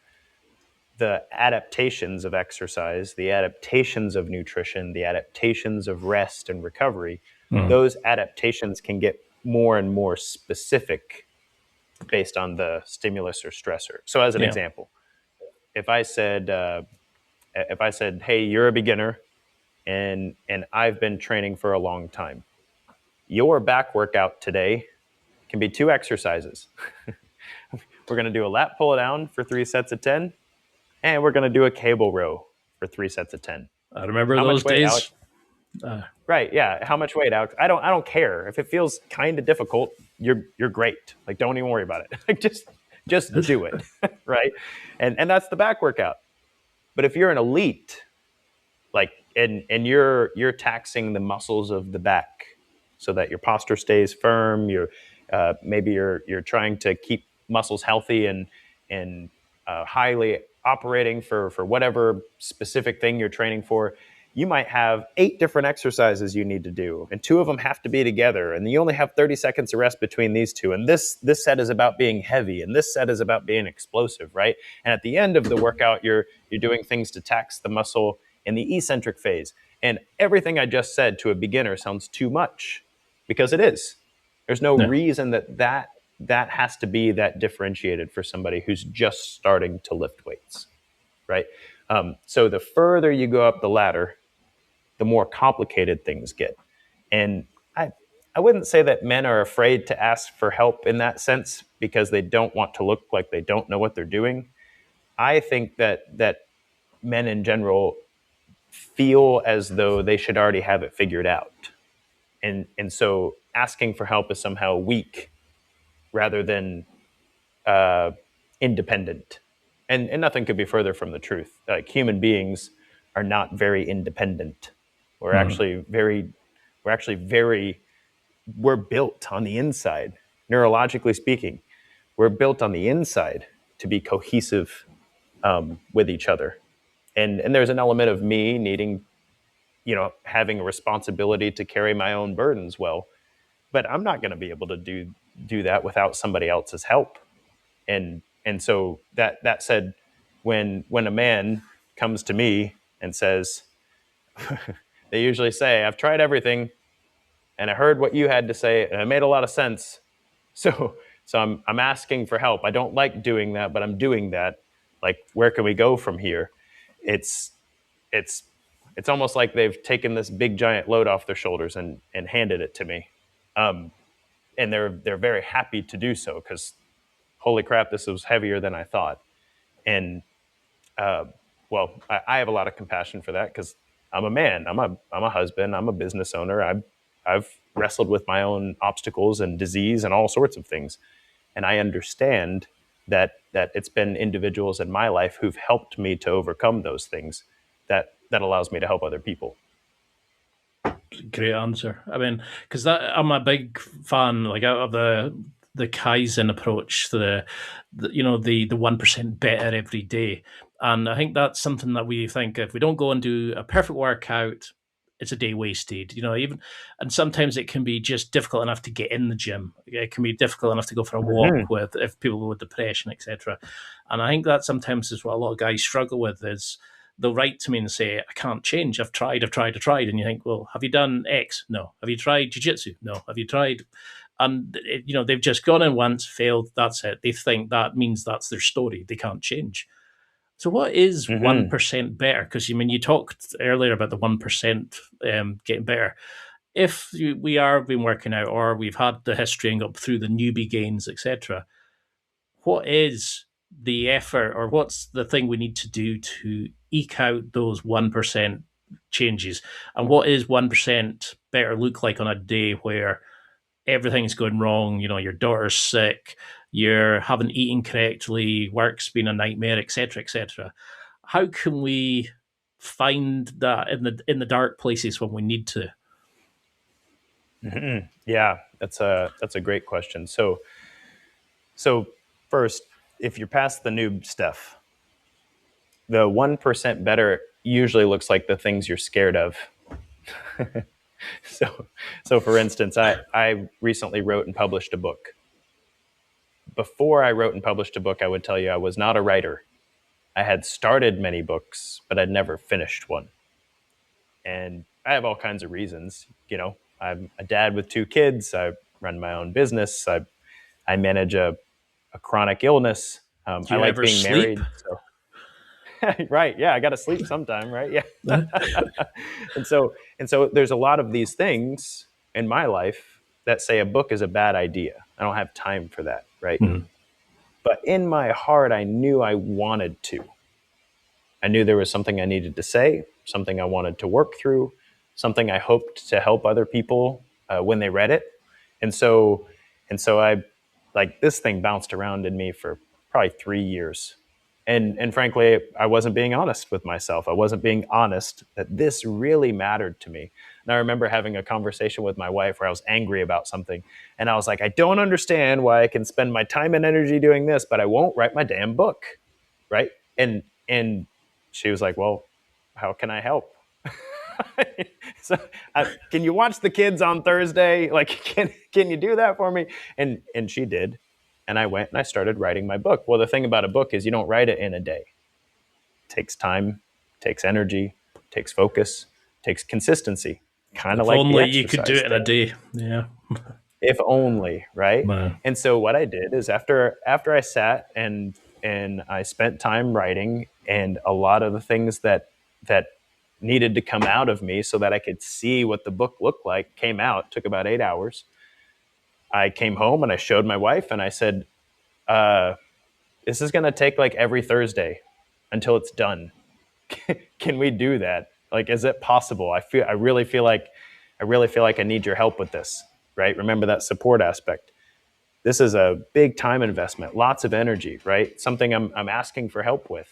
the adaptations of exercise, the adaptations of nutrition, the adaptations of rest and recovery, those adaptations can get more and more specific based on the stimulus or stressor. So as an example, if I said, hey, you're a beginner and I've been training for a long time, your back workout today can be 2 exercises. We're going to do a lat pull down for 3 sets of 10, and we're going to do a cable row for 3 sets of 10.
I remember those days.
Right, yeah. How much weight, Alex? I don't care. If it feels kind of difficult, you're great. Like, don't even worry about it. Like, just do it, right? And that's the back workout. But if you're an elite, like, and you're taxing the muscles of the back so that your posture stays firm, maybe you're trying to keep muscles healthy and highly operating for whatever specific thing you're training for, you might have 8 different exercises you need to do, and 2 of them have to be together, and you only have 30 seconds of rest between these 2. And this set is about being heavy, and this set is about being explosive, right? And at the end of the workout, you're doing things to tax the muscle in the eccentric phase. And everything I just said to a beginner sounds too much, because it is. There's no reason that has to be that differentiated for somebody who's just starting to lift weights, right? So the further you go up the ladder, the more complicated things get. And I wouldn't say that men are afraid to ask for help in that sense because they don't want to look like they don't know what they're doing. I think that men in general feel as though they should already have it figured out. And so asking for help is somehow weak rather than independent. And nothing could be further from the truth. Like, human beings are not very independent. We're actually we're built on the inside, neurologically speaking. We're built on the inside to be cohesive with each other. And there's an element of me needing having a responsibility to carry my own burdens well. But I'm not going to be able to do that without somebody else's help. And so that said, when a man comes to me and says, they usually say, I've tried everything and I heard what you had to say and it made a lot of sense. So I'm asking for help. I don't like doing that, but I'm doing that. Like, where can we go from here? It's almost like they've taken this big giant load off their shoulders and handed it to me. And they're very happy to do so, because holy crap, this was heavier than I thought. And I have a lot of compassion for that, because I'm a man, I'm a husband, I'm a business owner. I've wrestled with my own obstacles and disease and all sorts of things, and I understand that it's been individuals in my life who've helped me to overcome those things that allows me to help other people.
Great answer. I mean, because I'm a big fan, like, out of the Kaizen approach, the 1% better every day. And I think that's something that we think, if we don't go and do a perfect workout, it's a day wasted. And sometimes it can be just difficult enough to get in the gym. It can be difficult enough to go for a walk if people with depression, etc. And I think that sometimes is what a lot of guys struggle with, is they'll write to me and say, I can't change. I've tried. And you think, well, have you done X? No. Have you tried jiu-jitsu? No. Have you tried? And, they've just gone in once, failed. That's it. They think that means that's their story. They can't change. So what is 1% better? Because, you talked earlier about the 1% getting better. If we are been working out, or we've had the history and got through the newbie gains, etc., what is the effort, or what's the thing we need to do to eke out those 1% changes? And what is 1% better look like on a day where everything's going wrong? Your daughter's sick, you haven't eaten correctly, work's been a nightmare, etc., etc. How can we find that in the dark places when we need to?
Mm-hmm. Yeah, that's a great question. So first, if you're past the noob stuff, the 1% better usually looks like the things you're scared of. So for instance, I recently wrote and published a book. Before I wrote and published a book, I would tell you I was not a writer. I had started many books, but I'd never finished one. And I have all kinds of reasons. I'm a dad with 2 kids. I run my own business. I manage a chronic illness. I like being married. So. Right. Yeah. I got to sleep sometime. Right. Yeah. And so there's a lot of these things in my life that say a book is a bad idea. I don't have time for that. Right. Mm-hmm. But in my heart, I knew I wanted to. I knew there was something I needed to say, something I wanted to work through, something I hoped to help other people when they read it. And so I, like, this thing bounced around in me for probably 3 years. And frankly, I wasn't being honest with myself. I wasn't being honest that this really mattered to me. And I remember having a conversation with my wife where I was angry about something. And I was like, I don't understand why I can spend my time and energy doing this, but I won't write my damn book. Right. And she was like, well, how can I help? So, can you watch the kids on Thursday? Like, can you do that for me? And she did. And I went and I started writing my book. Well, the thing about a book is you don't write it in a day. It takes time, takes energy, takes focus, takes consistency. Kind of like
only you could do it in a day. Yeah.
If only, right?
Man.
And so what I did is after I sat and I spent time writing, and a lot of the things that needed to come out of me so that I could see what the book looked like came out. It took about 8 hours. I came home and I showed my wife and I said, this is going to take like every Thursday until it's done. Can we do that? Like, is it possible? I really feel like I need your help with this, right? Remember that support aspect. This is a big time investment, lots of energy, right? Something I'm asking for help with.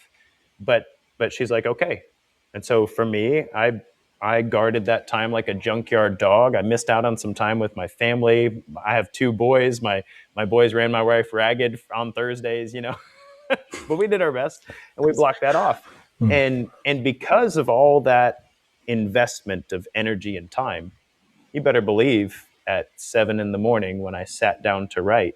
But she's like, okay. And so for me, I guarded that time like a junkyard dog. I missed out on some time with my family. I have 2 boys. My boys ran my wife ragged on Thursdays, but we did our best and we blocked that off. And because of all that investment of energy and time, you better believe at 7 in the morning when I sat down to write,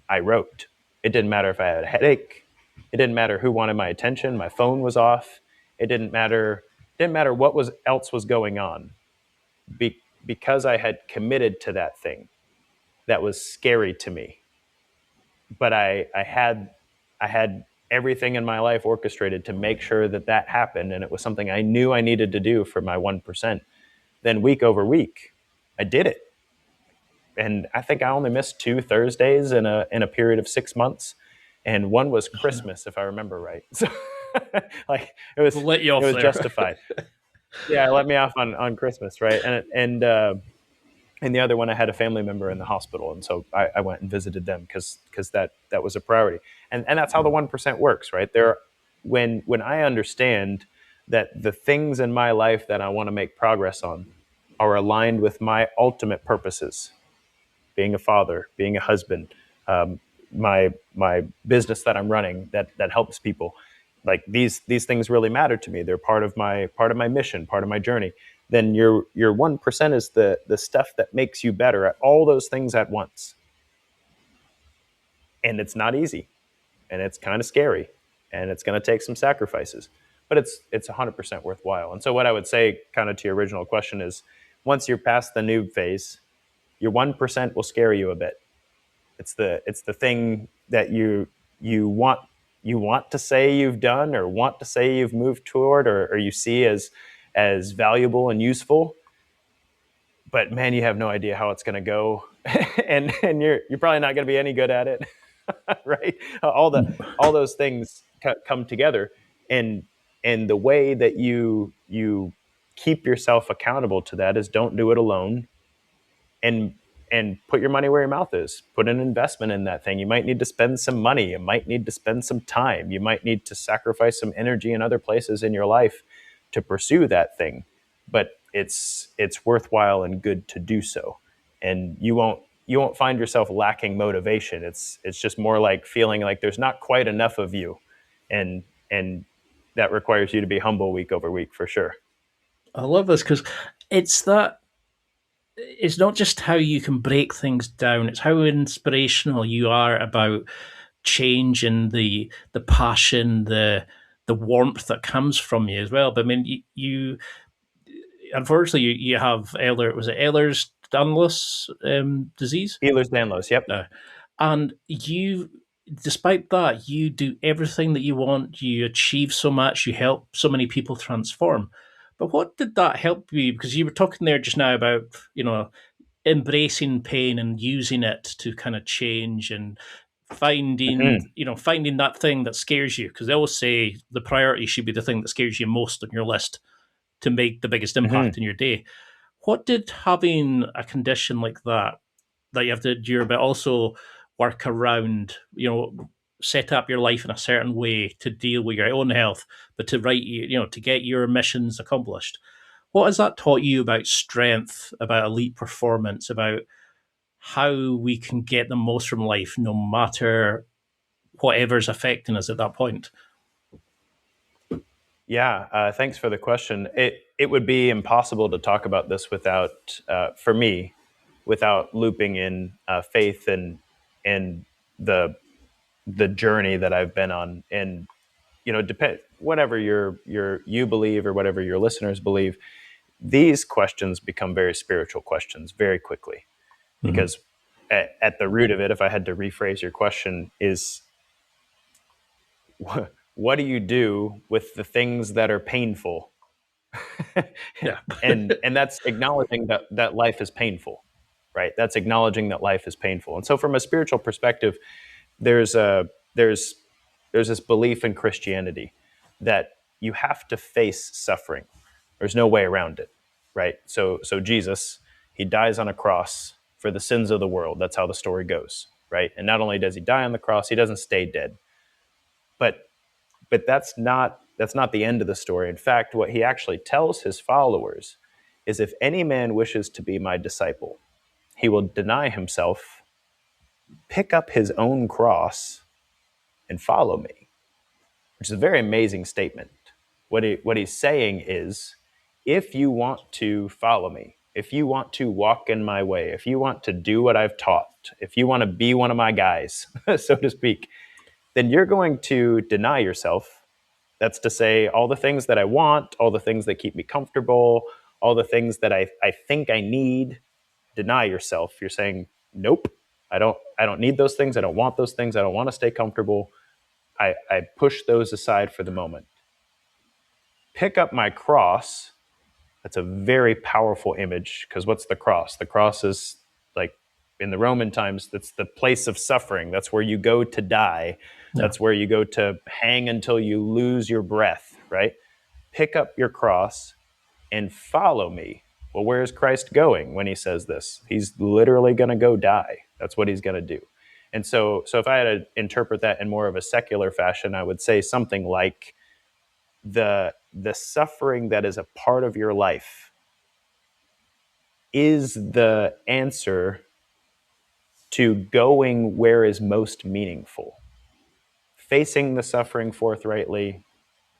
I wrote. It didn't matter if I had a headache. It didn't matter who wanted my attention. My phone was off. It didn't matter what else was going on. Because I had committed to that thing that was scary to me. But I had everything in my life orchestrated to make sure that happened, and it was something I knew I needed to do for my 1%. Then week over week, I did it. And I think I only missed 2 Thursdays in a period of 6 months, and one was Christmas, if I remember right. So, like
We'll let you off
it was
there.
justified. Yeah, let me off on Christmas, right? And the other one, I had a family member in the hospital, and so I went and visited them because that was a priority. And that's how the 1% works, right? When I understand that the things in my life that I want to make progress on are aligned with my ultimate purposes, being a father, being a husband, my business that I'm running that helps people, like these things really matter to me. They're part of my mission, part of my journey. Then your 1% is the stuff that makes you better at all those things at once. And it's not easy, and it's kind of scary, and it's going to take some sacrifices, but it's 100% worthwhile. And so what I would say, kind of to your original question, is once you're past the noob phase, your 1% will scare you a bit. It's the thing that you want to say you've done, or want to say you've moved toward, or you see as valuable and useful. But man, you have no idea how it's going to go, and you're probably not going to be any good at it, right? All those things come together, and the way that you keep yourself accountable to that is don't do it alone, and put your money where your mouth is. Put an investment in that thing. You might need to spend some money. You might need to spend some time. You might need to sacrifice some energy in other places in your life to pursue that thing. But it's worthwhile and good to do so. And you won't find yourself lacking motivation. It's just more like feeling like there's not quite enough of you. And that requires you to be humble week over week, for sure.
I love this because it's not just how you can break things down, it's how inspirational you are about change and the passion, the warmth that comes from you as well. But I mean, you unfortunately you have Ehlers Danlos disease?
Ehlers Danlos, yep.
And you, despite that, you do everything that you want. You achieve so much. You help so many people transform. But what did that help you? Because you were talking there just now about, embracing pain and using it to kind of change and finding that thing that scares you. Because they always say the priority should be the thing that scares you most on your list to make the biggest impact in your day. What did having a condition like that you have to endure, but also work around, set up your life in a certain way to deal with your own health, but to to get your missions accomplished? What has that taught you about strength, about elite performance, about how we can get the most from life, no matter whatever's affecting us at that point?
Yeah, thanks for the question. It would be impossible to talk about this without, for me, without looping in faith and the journey that I've been on. And whatever you believe or whatever your listeners believe, these questions become very spiritual questions very quickly, because at the root of it, if I had to rephrase your question, is what do you do with the things that are painful?
Yeah.
and that's acknowledging that life is painful, right? That's acknowledging that life is painful. And so from a spiritual perspective, there's this belief in Christianity that you have to face suffering. There's no way around it, right? So Jesus, he dies on a cross for the sins of the world. That's how the story goes, right? And not only does he die on the cross, he doesn't stay dead. But that's not the end of the story. In fact, what he actually tells his followers is, if any man wishes to be my disciple, he will deny himself, pick up his own cross, and follow me, which is a very amazing statement. What he's saying is, if you want to follow me, if you want to walk in my way, if you want to do what I've taught, if you want to be one of my guys, so to speak, then you're going to deny yourself. That's to say, all the things that I want, all the things that keep me comfortable, all the things that I think I need, deny yourself. You're saying, nope, I don't need those things. I don't want those things. I don't want to stay comfortable. I push those aside for the moment. Pick up my cross. That's a very powerful image, because what's the cross? The cross is, like, in the Roman times, that's the place of suffering. That's where you go to die.
Yeah.
That's where you go to hang until you lose your breath, right? Pick up your cross and follow me. Well, where is Christ going when he says this? He's literally going to go die. That's what he's going to do. And so if I had to interpret that in more of a secular fashion, I would say something like, the suffering that is a part of your life is the answer to going where is most meaningful. Facing the suffering forthrightly,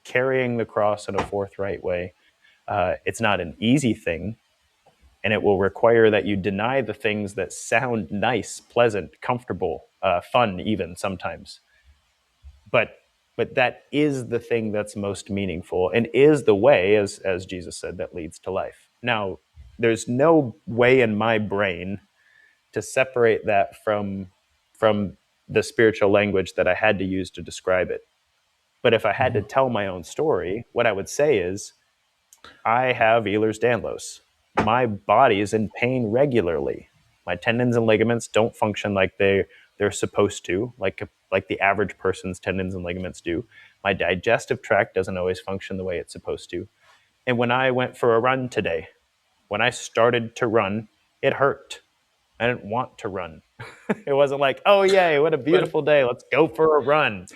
carrying the cross in a forthright way. It's not an easy thing, and it will require that you deny the things that sound nice, pleasant, comfortable, fun even sometimes. But that is the thing that's most meaningful, and is the way, as Jesus said, that leads to life. Now, there's no way in my brain to separate that from the spiritual language that I had to use to describe it. But if I had to tell my own story, what I would say is, I have Ehlers Danlos. My body is in pain regularly. My tendons and ligaments don't function like they're supposed to, like the average person's tendons and ligaments do. My digestive tract doesn't always function the way it's supposed to. And when I went for a run today, when I started to run, it hurt. I didn't want to run. It wasn't like, oh, yay, what a beautiful day. Let's go for a run.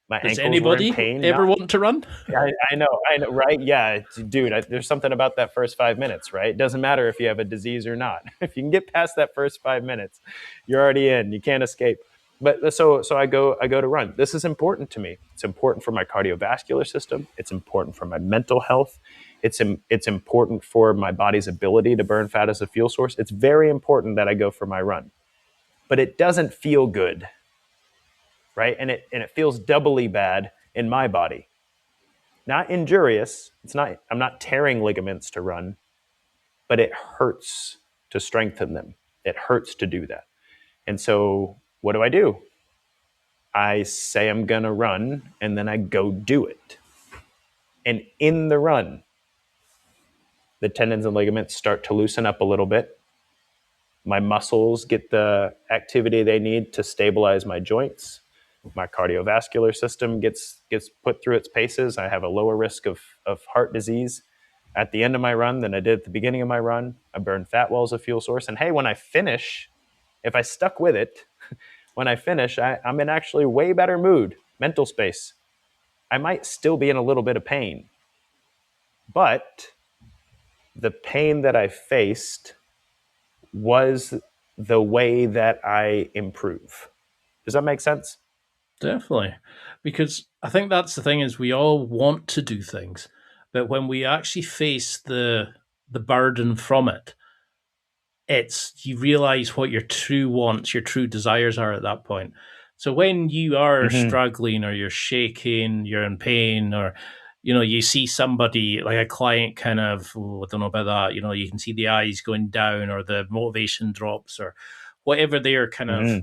My
Does
ankles were in
anybody
pain.
ever want to run?
I know, right? Yeah, dude, there's something about that first 5 minutes, right? It doesn't matter if you have a disease or not. If you can get past that first 5 minutes, you're already in. You can't escape. But so I go to run. This is important to me. It's important for my cardiovascular system. It's important for my mental health. It's important for my body's ability to burn fat as a fuel source. It's very important that I go for my run. But it doesn't feel good, right? And it feels doubly bad in my body. Not injurious. I'm not tearing ligaments to run, but it hurts to strengthen them. It hurts to do that. And so what do? I say I'm going to run, and then I go do it. And in the run, the tendons and ligaments start to loosen up a little bit. My muscles get the activity they need to stabilize my joints. My cardiovascular system gets put through its paces. I have a lower risk of heart disease at the end of my run than I did at the beginning of my run. I burn fat well as a fuel source. And hey, when I finish, if I stuck with it, when I finish, I'm in actually way better mood, mental space. I might still be in a little bit of pain, but the pain that I faced was the way that I improve. Does that make sense?
Definitely. Because I think that's the thing, is we all want to do things, but when we actually face the burden from it, you realize what your true wants, your true desires are at that point. So when you are struggling, or you're shaking, you're in pain, or you see somebody like a client kind of, I don't know about that, you can see the eyes going down, or the motivation drops, or whatever their kind of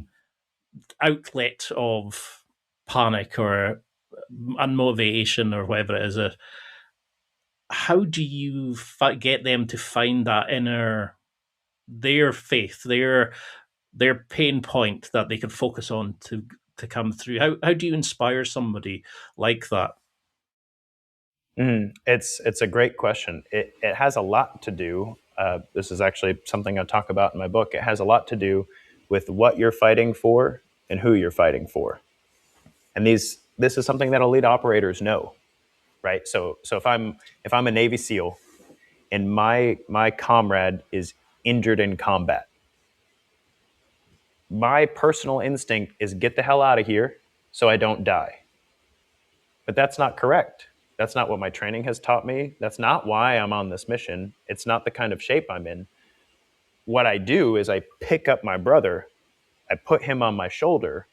outlet of panic or unmotivation or whatever it is. How do you get them to find that inner, their faith, their pain point that they can focus on to come through? How do you inspire somebody like that?
It's a great question. It has a lot to do. This is actually something I talk about in my book. It has a lot to do with what you're fighting for and who you're fighting for. And this is something that elite operators know, right? So if I'm a Navy SEAL and my comrade is injured in combat, my personal instinct is get the hell out of here so I don't die. But that's not correct. That's not what my training has taught me. That's not why I'm on this mission. It's not the kind of shape I'm in. What I do is I pick up my brother, I put him on my shoulder,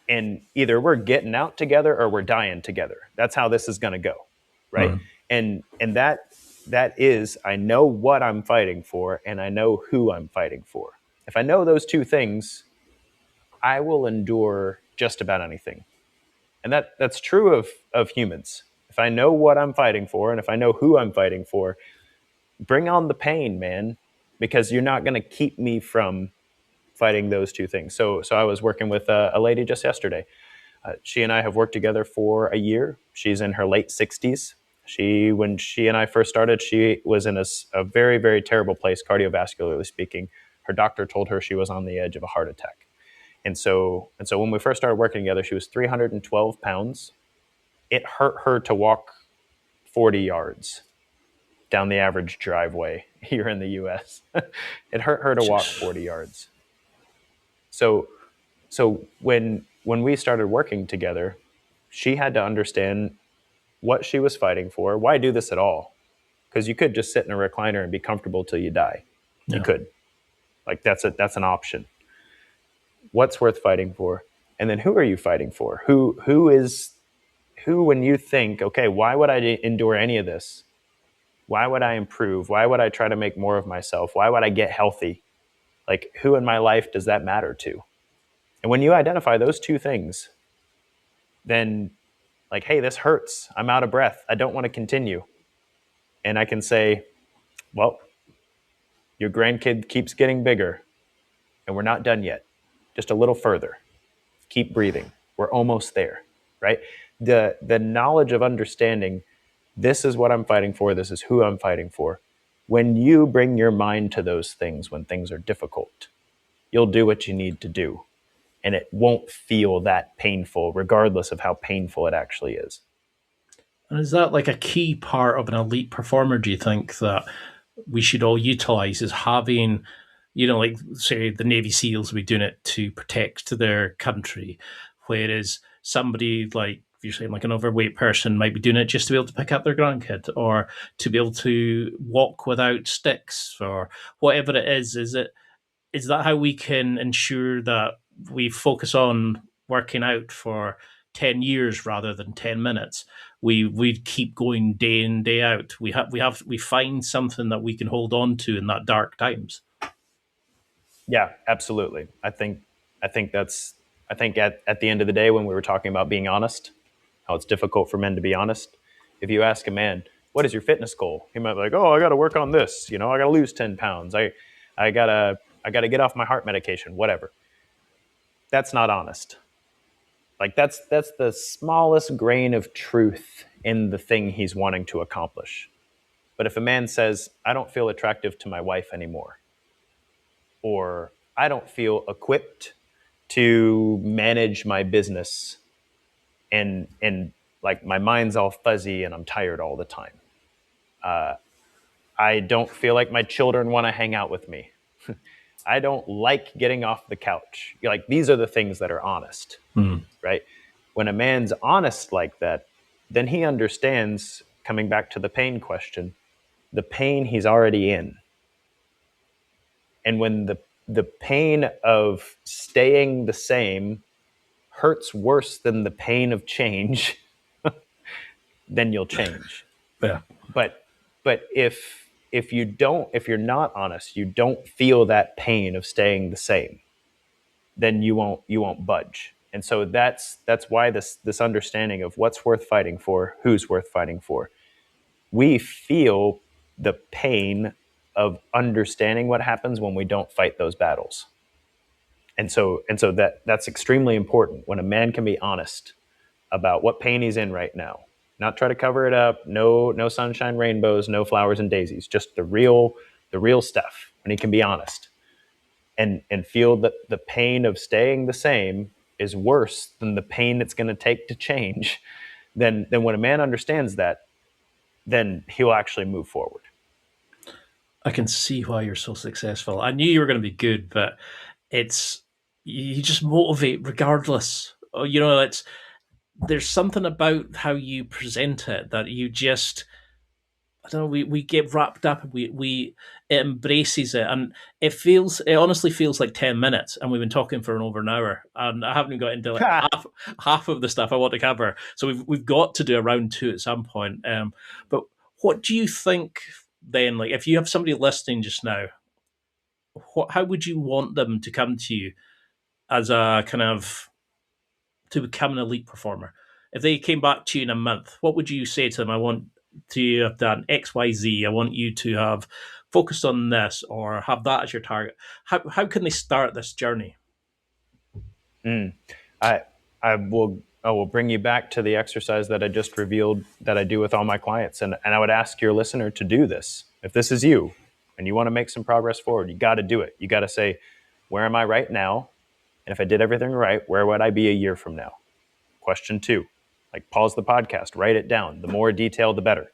and either we're getting out together or we're dying together. That's how this is going to go, right? And that is, I know what I'm fighting for, and I know who I'm fighting for. If I know those two things, I will endure just about anything. And that's true of humans. If I know what I'm fighting for, and if I know who I'm fighting for, bring on the pain, man, because you're not going to keep me from fighting those two things. So I was working with a lady just yesterday. She and I have worked together for a year. She's in her late 60s. When she and I first started, she was in a very, very terrible place, cardiovascularly speaking. Her doctor told her she was on the edge of a heart attack. And so when we first started working together, she was 312 pounds. It hurt her to walk 40 yards down the average driveway here in the US. It hurt her to walk 40 yards. So when we started working together, she had to understand what she was fighting for. Why do this at all? Because you could just sit in a recliner and be comfortable till you die. You could. Like that's an option. What's worth fighting for? And then who are you fighting for? Who when you think, okay, why would I endure any of this? Why would I improve? Why would I try to make more of myself? Why would I get healthy? Like, who in my life does that matter to? And when you identify those two things, then like, hey, this hurts. I'm out of breath. I don't want to continue. And I can say, well, your grandkid keeps getting bigger and we're not done yet. Just a little further. Keep breathing. We're almost there, right? The knowledge of understanding, this is what I'm fighting for. This is who I'm fighting for. When you bring your mind to those things, when things are difficult, you'll do what you need to do. And it won't feel that painful, regardless of how painful it actually is.
And is that like a key part of an elite performer, do you think, that we should all utilize, is having, like, say, the Navy SEALs be doing it to protect their country, whereas somebody like, you're saying, like an overweight person might be doing it just to be able to pick up their grandkid or to be able to walk without sticks or whatever it is. Is that how we can ensure that we focus on working out for 10 years rather than 10 minutes? We keep going day in, day out. We find something that we can hold on to in that dark times.
Yeah, absolutely. I think at the end of the day, when we were talking about being honest, how it's difficult for men to be honest. If you ask a man, what is your fitness goal? He might be like, oh, I got to work on this. I got to lose 10 pounds. I gotta get off my heart medication, whatever. That's not honest. Like that's the smallest grain of truth in the thing he's wanting to accomplish. But if a man says, I don't feel attractive to my wife anymore, or I don't feel equipped to manage my business, and like my mind's all fuzzy and I'm tired all the time. I don't feel like my children want to hang out with me. I don't like getting off the couch. Like, these are the things that are honest, right? When a man's honest like that, then he understands, coming back to the pain question, the pain he's already in. And when the pain of staying the same hurts worse than the pain of change, then you'll change.
Yeah.
But if you're not honest, you don't feel that pain of staying the same, then you won't budge. And so that's why this understanding of what's worth fighting for, who's worth fighting for. We feel the pain of understanding what happens when we don't fight those battles. And so that's extremely important when a man can be honest about what pain he's in right now. Not try to cover it up. No sunshine, rainbows, no flowers and daisies. Just the real stuff. When he can be honest and feel that the pain of staying the same is worse than the pain it's going to take to change. Then when a man understands that, then he'll actually move forward.
I can see why you're so successful. I knew you were going to be good, but you just motivate regardless. It's there's something about how you present it that you just, I don't know, we get wrapped up and we it embraces it, and it honestly feels like 10 minutes, and we've been talking for over an hour, and I haven't got into like half of the stuff I want to cover. So we've got to do a round two at some point. But what do you think then, like if you have somebody listening just now, how would you want them to come to you as a kind of to become an elite performer? If they came back to you in a month, what would you say to them? I want to have done X, Y, Z. I want you to have focused on this or have that as your target. How can they start this journey?
I will bring you back to the exercise that I just revealed that I do with all my clients, and I would ask your listener to do this. If this is you and you want to make some progress forward, you got to do it. You got to say, where am I right now? And if I did everything right, where would I be a year from now? Question 2, like pause the podcast, write it down. The more detailed, the better.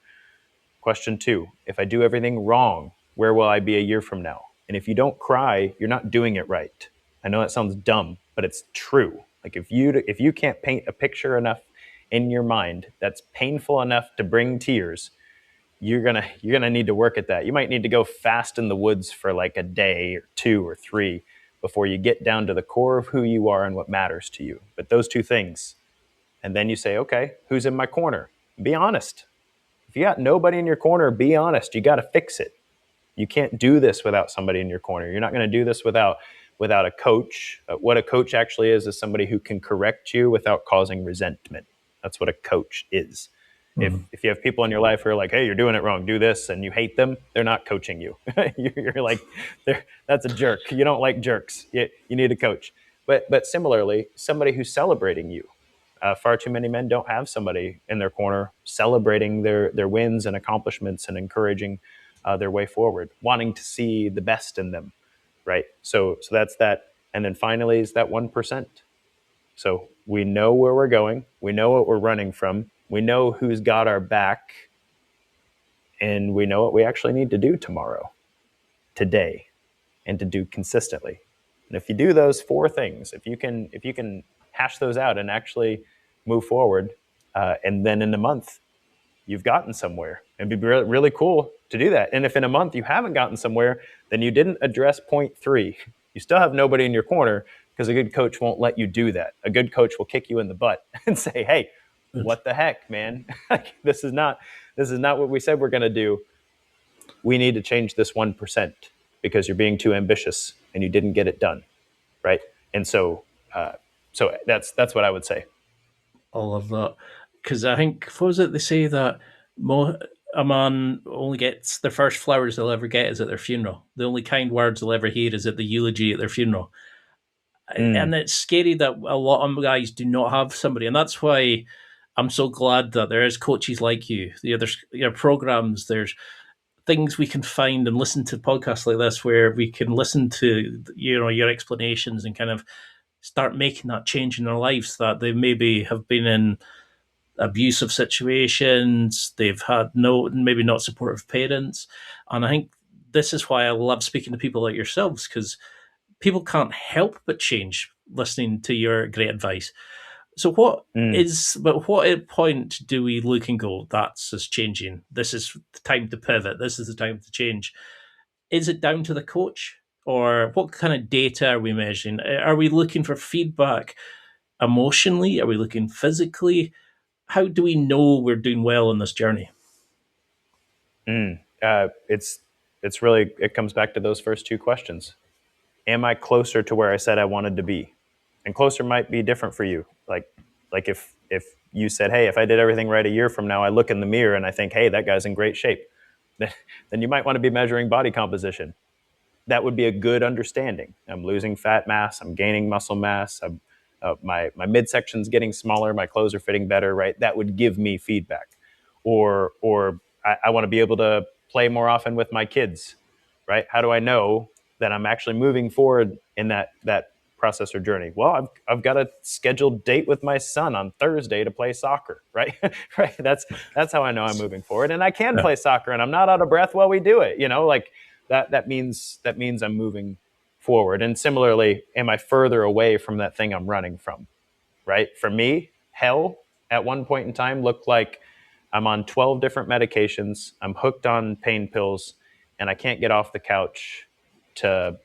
Question 2, if I do everything wrong, where will I be a year from now? And if you don't cry, you're not doing it right. I know that sounds dumb, but it's true. Like if you can't paint a picture enough in your mind that's painful enough to bring tears, you're gonna need to work at that. You might need to go fast in the woods for like a day or 2 or 3 before you get down to the core of who you are and what matters to you. But those 2 things, and then you say, okay, who's in my corner? Be honest. If you got nobody in your corner, be honest. You got to fix it. You can't do this without somebody in your corner. You're not going to do this without a coach. What a coach actually is somebody who can correct you without causing resentment. That's what a coach is. If you have people in your life who are like, hey, you're doing it wrong, do this, and you hate them, they're not coaching you. You're like, that's a jerk. You don't like jerks. You need a coach. But similarly, somebody who's celebrating you. Far too many men don't have somebody in their corner celebrating their wins and accomplishments and encouraging their way forward, wanting to see the best in them, right? So that's that. And then finally is that 1%. So we know where we're going. We know what we're running from. We know who's got our back. And we know what we actually need to do tomorrow, today, and to do consistently. And if you do those 4 things, if you can hash those out and actually move forward, and then in a month, you've gotten somewhere. It'd be really cool to do that. And if in a month you haven't gotten somewhere, then you didn't address point 3. You still have nobody in your corner because a good coach won't let you do that. A good coach will kick you in the butt and say, hey, what the heck, man? This is not what we said we're going to do. We need to change this 1% because you're being too ambitious and you didn't get it done, right? And so that's what I would say.
All of that, because I think, what was it they say that a man only gets the first flowers they'll ever get is at their funeral. The only kind words they'll ever hear is at the eulogy at their funeral. And it's scary that a lot of guys do not have somebody, and that's why I'm so glad that there is coaches like you. There's programs, there's things we can find and listen to podcasts like this where we can listen to your explanations and kind of start making that change in their lives, that they maybe have been in abusive situations, they've had maybe not supportive parents. And I think this is why I love speaking to people like yourselves, because people can't help but change listening to your great advice. So what point do we look and go, that's us changing, this is the time to pivot, this is the time to change? Is it down to the coach, or what kind of data are we measuring? Are we looking for feedback emotionally? Are we looking physically? How do we know we're doing well on this journey?
It's really, it comes back to those first 2 questions. Am I closer to where I said I wanted to be? And closer might be different for you. Like if you said, hey, if I did everything right a year from now, I look in the mirror and I think, hey, that guy's in great shape, then you might want to be measuring body composition. That would be a good understanding. I'm losing fat mass. I'm gaining muscle mass. My midsection's getting smaller. My clothes are fitting better, right? That would give me feedback. Or I want to be able to play more often with my kids, right? How do I know that I'm actually moving forward in that process or journey? Well, I've got a scheduled date with my son on Thursday to play soccer, right? Right. That's how I know I'm moving forward, and I can play soccer, and I'm not out of breath while we do it. Like that means I'm moving forward. And similarly, am I further away from that thing I'm running from? Right? For me, hell at one point in time looked like I'm on 12 different medications, I'm hooked on pain pills, and I can't get off the couch to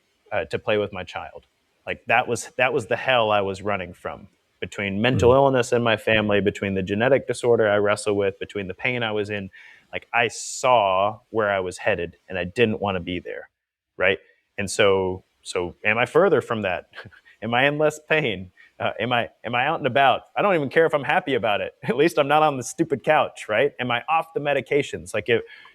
play with my child. Like that was the hell I was running from, between mental illness in my family, between the genetic disorder I wrestle with, between the pain I was in. Like I saw where I was headed and I didn't want to be there. Right. And so am I further from that? Am I in less pain? Am I out and about? I don't even care if I'm happy about it. At least I'm not on the stupid couch, right? Am I off the medications? Like,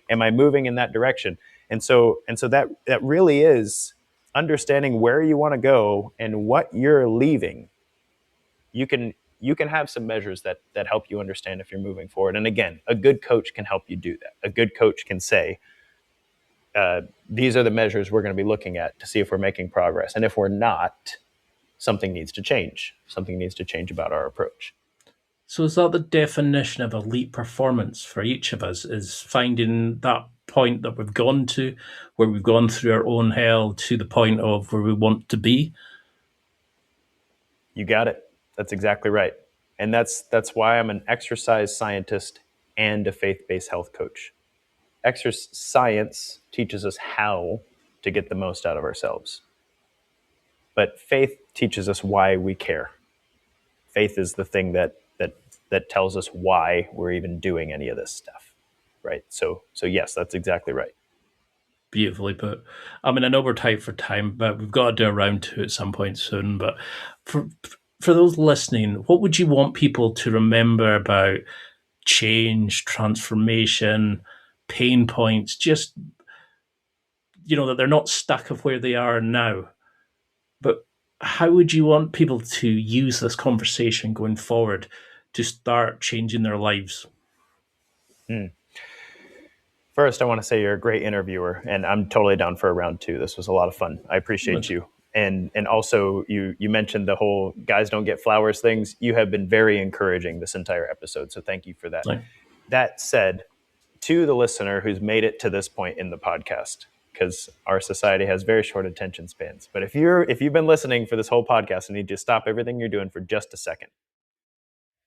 am I moving in that direction? And so that really is understanding where you want to go and what you're leaving. You can have some measures that help you understand if you're moving forward. And again, a good coach can help you do that. A good coach can say, these are the measures we're going to be looking at to see if we're making progress. And if we're not, something needs to change. Something needs to change about our approach.
So is that the definition of elite performance for each of us, is finding that point that we've gone to, where we've gone through our own hell to the point of where we want to be?
You got it. That's exactly right. And that's why I'm an exercise scientist and a faith-based health coach. Exercise science teaches us how to get the most out of ourselves. But faith teaches us why we care. Faith is the thing that tells us why we're even doing any of this stuff, right? So yes, that's exactly right.
Beautifully put. I mean, I know we're tight for time, but we've got to do a round two at some point soon. But for those listening, what would you want people to remember about change, transformation, pain points? Just, that they're not stuck of where they are now. But how would you want people to use this conversation going forward to start changing their lives?
First, I want to say you're a great interviewer, and I'm totally down for a round two. This was a lot of fun. I appreciate you. And also, you mentioned the whole guys don't get flowers things. You have been very encouraging this entire episode, so thank you for that.
Right.
That said, to the listener who's made it to this point in the podcast, because our society has very short attention spans, but if you've been listening for this whole podcast, I need you to stop everything you're doing for just a second,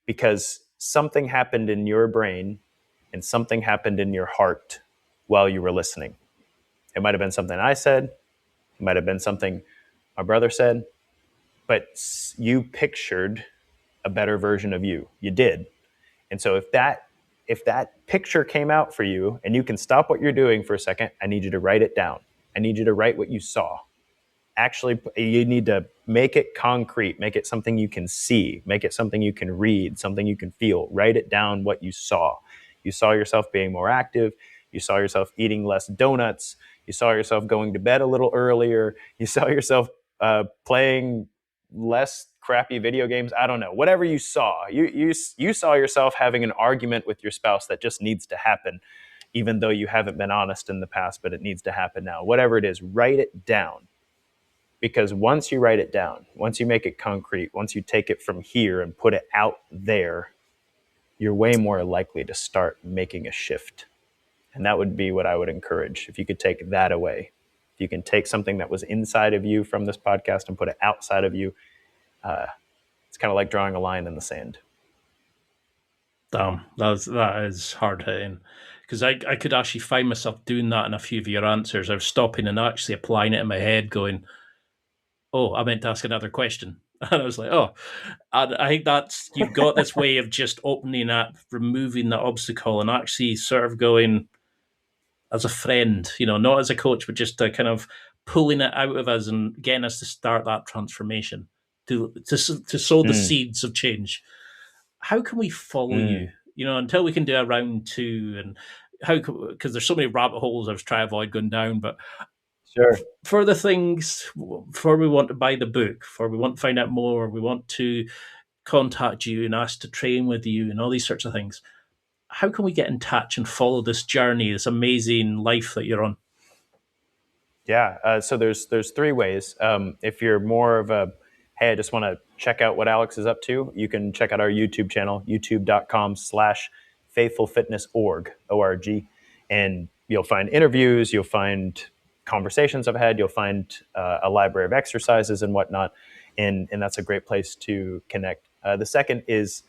because something happened in your brain and something happened in your heart while you were listening. It might have been something I said. It might have been something my brother said, but you pictured a better version of you. You did. And so if that picture came out for you and you can stop what you're doing for a second, I need you to write it down. I need you to write what you saw. Actually, you need to make it concrete, make it something you can see, make it something you can read, something you can feel. Write it down what you saw. You saw yourself being more active. You saw yourself eating less donuts. You saw yourself going to bed a little earlier. You saw yourself playing less crappy video games. I don't know. Whatever you saw, you saw yourself having an argument with your spouse that just needs to happen, even though you haven't been honest in the past, but it needs to happen now. Whatever it is, write it down. Because once you write it down, once you make it concrete, once you take it from here and put it out there, you're way more likely to start making a shift. And that would be what I would encourage. If you could take that away, if you can take something that was inside of you from this podcast and put it outside of you, it's kind of like drawing a line in the sand.
Damn, that is hard hitting. Because I could actually find myself doing that in a few of your answers. I was stopping and actually applying it in my head, going, oh, I meant to ask another question. And I was like, oh, I think you've got this way of just opening up, removing the obstacle, and actually sort of going as a friend, not as a coach, but just kind of pulling it out of us and getting us to start that transformation, to sow the seeds of change. How can we follow you? Until we can do a round two, and because there's so many rabbit holes I was trying to avoid going down, but
sure.
For the things, before we want to buy the book, before we want to find out more, we want to contact you and ask to train with you and all these sorts of things, how can we get in touch and follow this journey, this amazing life that you're on?
Yeah, so there's three ways. If you're more of a, hey, I just want to check out what Alex is up to, you can check out our YouTube channel, youtube.com/faithfulfitnessorg, O-R-G, and you'll find interviews, you'll find conversations I've had, you'll find a library of exercises and whatnot, and that's a great place to connect. The second is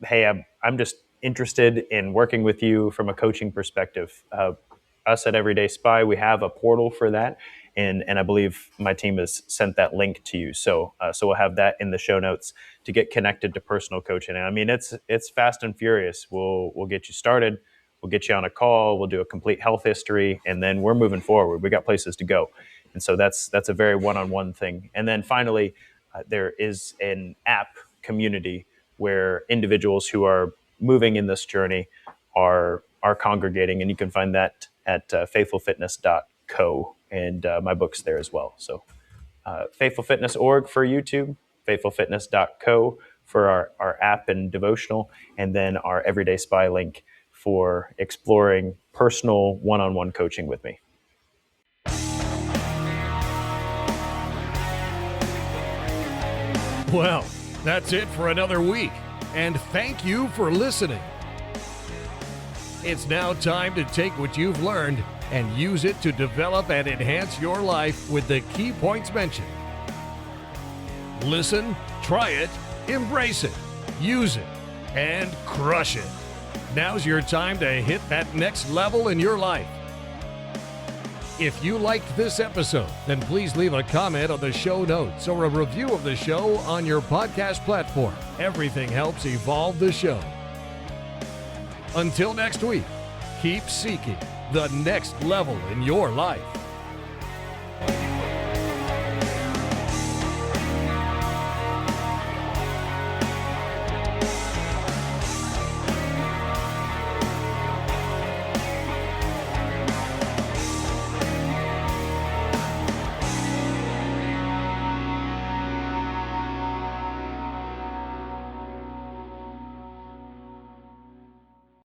hey, I'm just interested in working with you from a coaching perspective. Us at Everyday Spy, we have a portal for that, and I believe my team has sent that link to you. So we'll have that in the show notes to get connected to personal coaching. And I mean, it's fast and furious. We'll get you started. We'll get you on a call. We'll do a complete health history, and then we're moving forward. We got places to go, and so that's a very one-on-one thing. And then finally, there is an app community where individuals who are moving in this journey are congregating, and you can find that at faithfulfitness.co, and my book's there as well. So faithfulfitness.org for YouTube, faithfulfitness.co for our app and devotional, and then our Everyday Spy link for exploring personal one-on-one coaching with me.
Well, that's it for another week, and thank you for listening. It's now time to take what you've learned and use it to develop and enhance your life with the key points mentioned. Listen, try it, embrace it, use it, and crush it. Now's your time to hit that next level in your life. If you liked this episode, then please leave a comment on the show notes or a review of the show on your podcast platform. Everything helps evolve the show. Until next week, keep seeking the next level in your life.